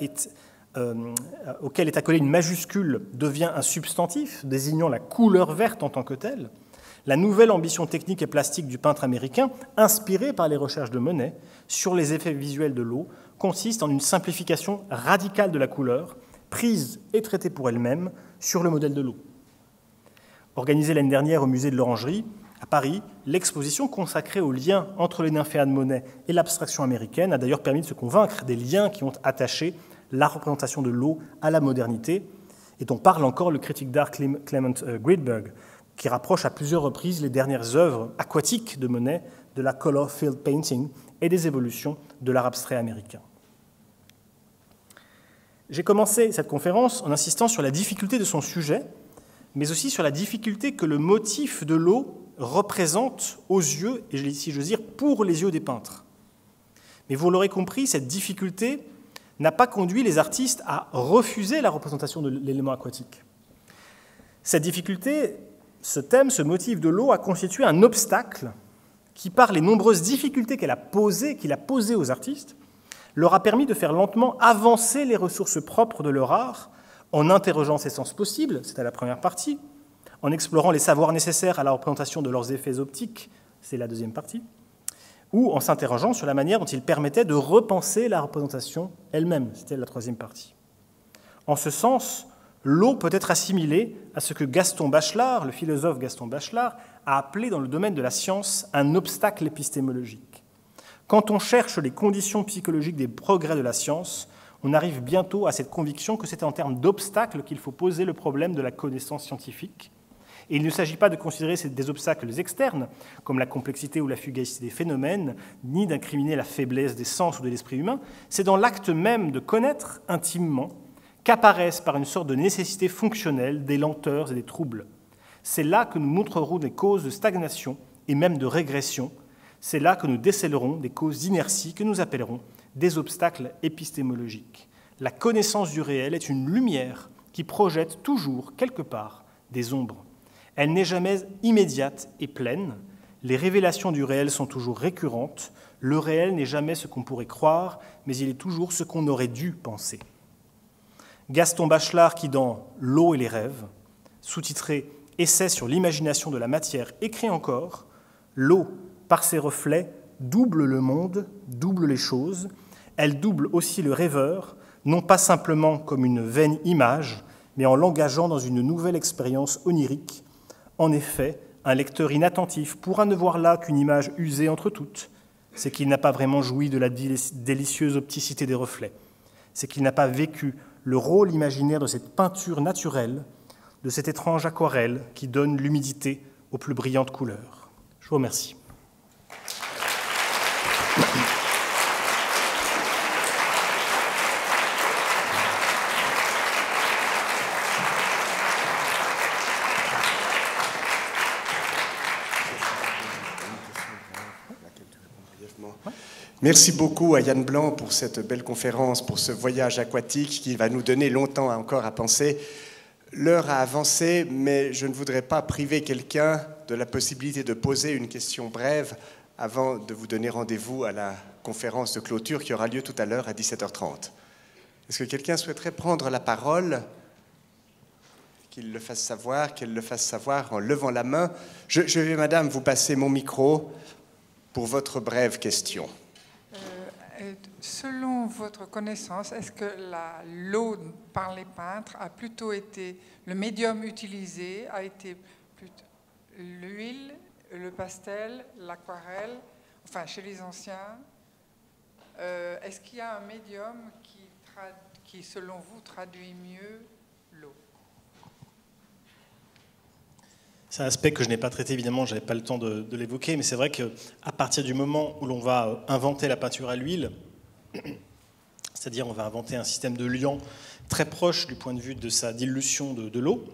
auquel est accolée une majuscule devient un substantif, désignant la couleur verte en tant que telle, La nouvelle ambition technique et plastique du peintre américain, inspirée par les recherches de Monet sur les effets visuels de l'eau, consiste en une simplification radicale de la couleur, prise et traitée pour elle-même sur le modèle de l'eau. Organisée l'année dernière au musée de l'Orangerie, à Paris, l'exposition consacrée au lien entre les nymphéas de Monet et l'abstraction américaine a d'ailleurs permis de se convaincre des liens qui ont attaché la représentation de l'eau à la modernité, et dont parle encore le critique d'art Clement Greenberg, qui rapproche à plusieurs reprises les dernières œuvres aquatiques de Monet de la color field painting et des évolutions de l'art abstrait américain. J'ai commencé cette conférence en insistant sur la difficulté de son sujet, mais aussi sur la difficulté que le motif de l'eau représente aux yeux, et si j'ose dire, pour les yeux des peintres. Mais vous l'aurez compris, cette difficulté n'a pas conduit les artistes à refuser la représentation de l'élément aquatique. Cette difficulté, ce thème, ce motif de l'eau a constitué un obstacle qui, par les nombreuses difficultés qu'il a posées aux artistes, leur a permis de faire lentement avancer les ressources propres de leur art en interrogeant ses sens possibles, c'était la première partie, en explorant les savoirs nécessaires à la représentation de leurs effets optiques, c'est la deuxième partie, ou en s'interrogeant sur la manière dont ils permettaient de repenser la représentation elle-même, c'était la troisième partie. En ce sens, l'eau peut être assimilée à ce que Gaston Bachelard, le philosophe Gaston Bachelard, a appelé dans le domaine de la science un obstacle épistémologique. Quand on cherche les conditions psychologiques des progrès de la science, on arrive bientôt à cette conviction que c'est en termes d'obstacles qu'il faut poser le problème de la connaissance scientifique. Et il ne s'agit pas de considérer des obstacles externes, comme la complexité ou la fugacité des phénomènes, ni d'incriminer la faiblesse des sens ou de l'esprit humain. C'est dans l'acte même de connaître intimement qu'apparaissent par une sorte de nécessité fonctionnelle des lenteurs et des troubles. C'est là que nous montrerons des causes de stagnation et même de régression. C'est là que nous décèlerons des causes d'inertie que nous appellerons des obstacles épistémologiques. La connaissance du réel est une lumière qui projette toujours, quelque part, des ombres. Elle n'est jamais immédiate et pleine. Les révélations du réel sont toujours récurrentes. Le réel n'est jamais ce qu'on pourrait croire, mais il est toujours ce qu'on aurait dû penser. Gaston Bachelard, qui dans « L'eau et les rêves », sous-titré « Essai sur l'imagination de la matière », écrit encore « L'eau, par ses reflets, double le monde, double les choses. Elle double aussi le rêveur, non pas simplement comme une vaine image, mais en l'engageant dans une nouvelle expérience onirique. En effet, un lecteur inattentif pourra ne voir là qu'une image usée entre toutes. C'est qu'il n'a pas vraiment joui de la délicieuse opticité des reflets. C'est qu'il n'a pas vécu le rôle imaginaire de cette peinture naturelle, de cette étrange aquarelle qui donne l'humidité aux plus brillantes couleurs. Je vous remercie. Merci beaucoup à Yann Blanc pour cette belle conférence, pour ce voyage aquatique qui va nous donner longtemps encore à penser. L'heure a avancé, mais je ne voudrais pas priver quelqu'un de la possibilité de poser une question brève avant de vous donner rendez-vous à la conférence de clôture qui aura lieu tout à l'heure à 17h30. Est-ce que quelqu'un souhaiterait prendre la parole ? Qu'il le fasse savoir, qu'elle le fasse savoir en levant la main. Je vais, madame, vous passer mon micro pour votre brève question. Selon votre connaissance, est-ce que l'eau par les peintres a plutôt été, le médium utilisé a été l'huile, le pastel, l'aquarelle, enfin chez les anciens, est-ce qu'il y a un médium qui, selon vous, traduit mieux l'eau ? C'est un aspect que je n'ai pas traité, évidemment, je n'avais pas le temps de l'évoquer, mais c'est vrai qu'à partir du moment où l'on va inventer la peinture à l'huile, c'est-à-dire on va inventer un système de liant très proche du point de vue de sa dilution de l'eau,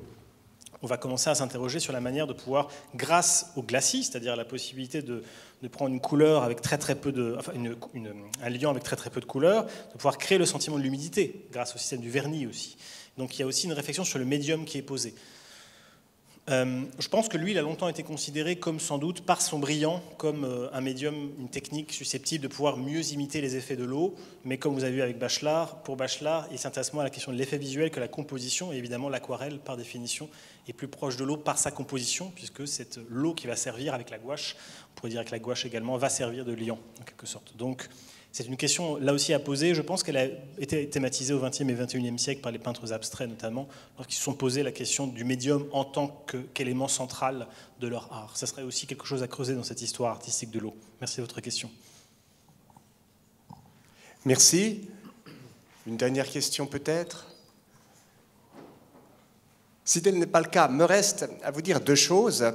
on va commencer à s'interroger sur la manière de pouvoir, grâce au glacis, c'est-à-dire la possibilité de prendre une couleur avec très peu de, enfin un liant avec très peu de couleur, de pouvoir créer le sentiment de l'humidité, grâce au système du vernis aussi. Donc il y a aussi une réflexion sur le médium qui est posé. Je pense que l'huile a longtemps été considérée comme, sans doute, par son brillant, comme un médium, une technique susceptible de pouvoir mieux imiter les effets de l'eau. Mais comme vous avez vu avec Bachelard, pour Bachelard, il s'intéresse moins à la question de l'effet visuel que la composition. Et évidemment, l'aquarelle, par définition, est plus proche de l'eau par sa composition, puisque c'est l'eau qui va servir avec la gouache. On pourrait dire que la gouache également va servir de liant, en quelque sorte. Donc, c'est une question, là aussi, à poser. Je pense qu'elle a été thématisée au XXe et XXIe siècle par les peintres abstraits, notamment, lorsqu'ils se sont posé la question du médium en tant qu'élément central de leur art. Ça serait aussi quelque chose à creuser dans cette histoire artistique de l'eau. Merci de votre question. Merci. Une dernière question peut-être ? Si tel n'est pas le cas, me reste à vous dire deux choses.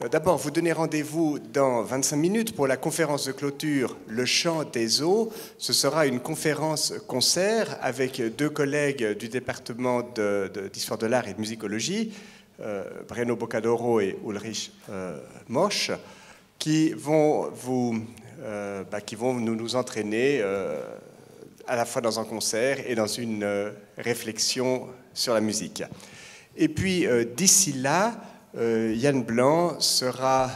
D'abord, vous donnez rendez-vous dans 25 minutes pour la conférence de clôture « Le chant des eaux ». Ce sera une conférence-concert avec deux collègues du département d'histoire de l'art et de musicologie, Breno Boccadoro et Ulrich Mosch, qui vont nous entraîner à la fois dans un concert et dans une réflexion sur la musique. Et puis, d'ici là, Yann Blanc sera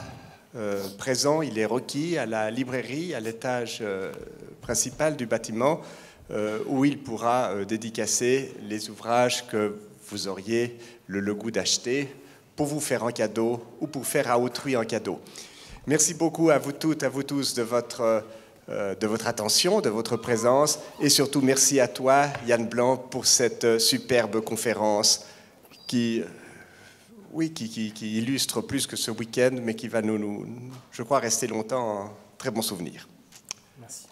présent, il est requis à la librairie, à l'étage principal du bâtiment, où il pourra dédicacer les ouvrages que vous auriez le goût d'acheter pour vous faire en cadeau ou pour faire à autrui en cadeau. Merci beaucoup à vous toutes, à vous tous de votre attention, de votre présence, et surtout merci à toi, Yann Blanc, pour cette superbe conférence qui illustre plus que ce week-end, mais qui va je crois, rester longtemps un très bon souvenir. Merci.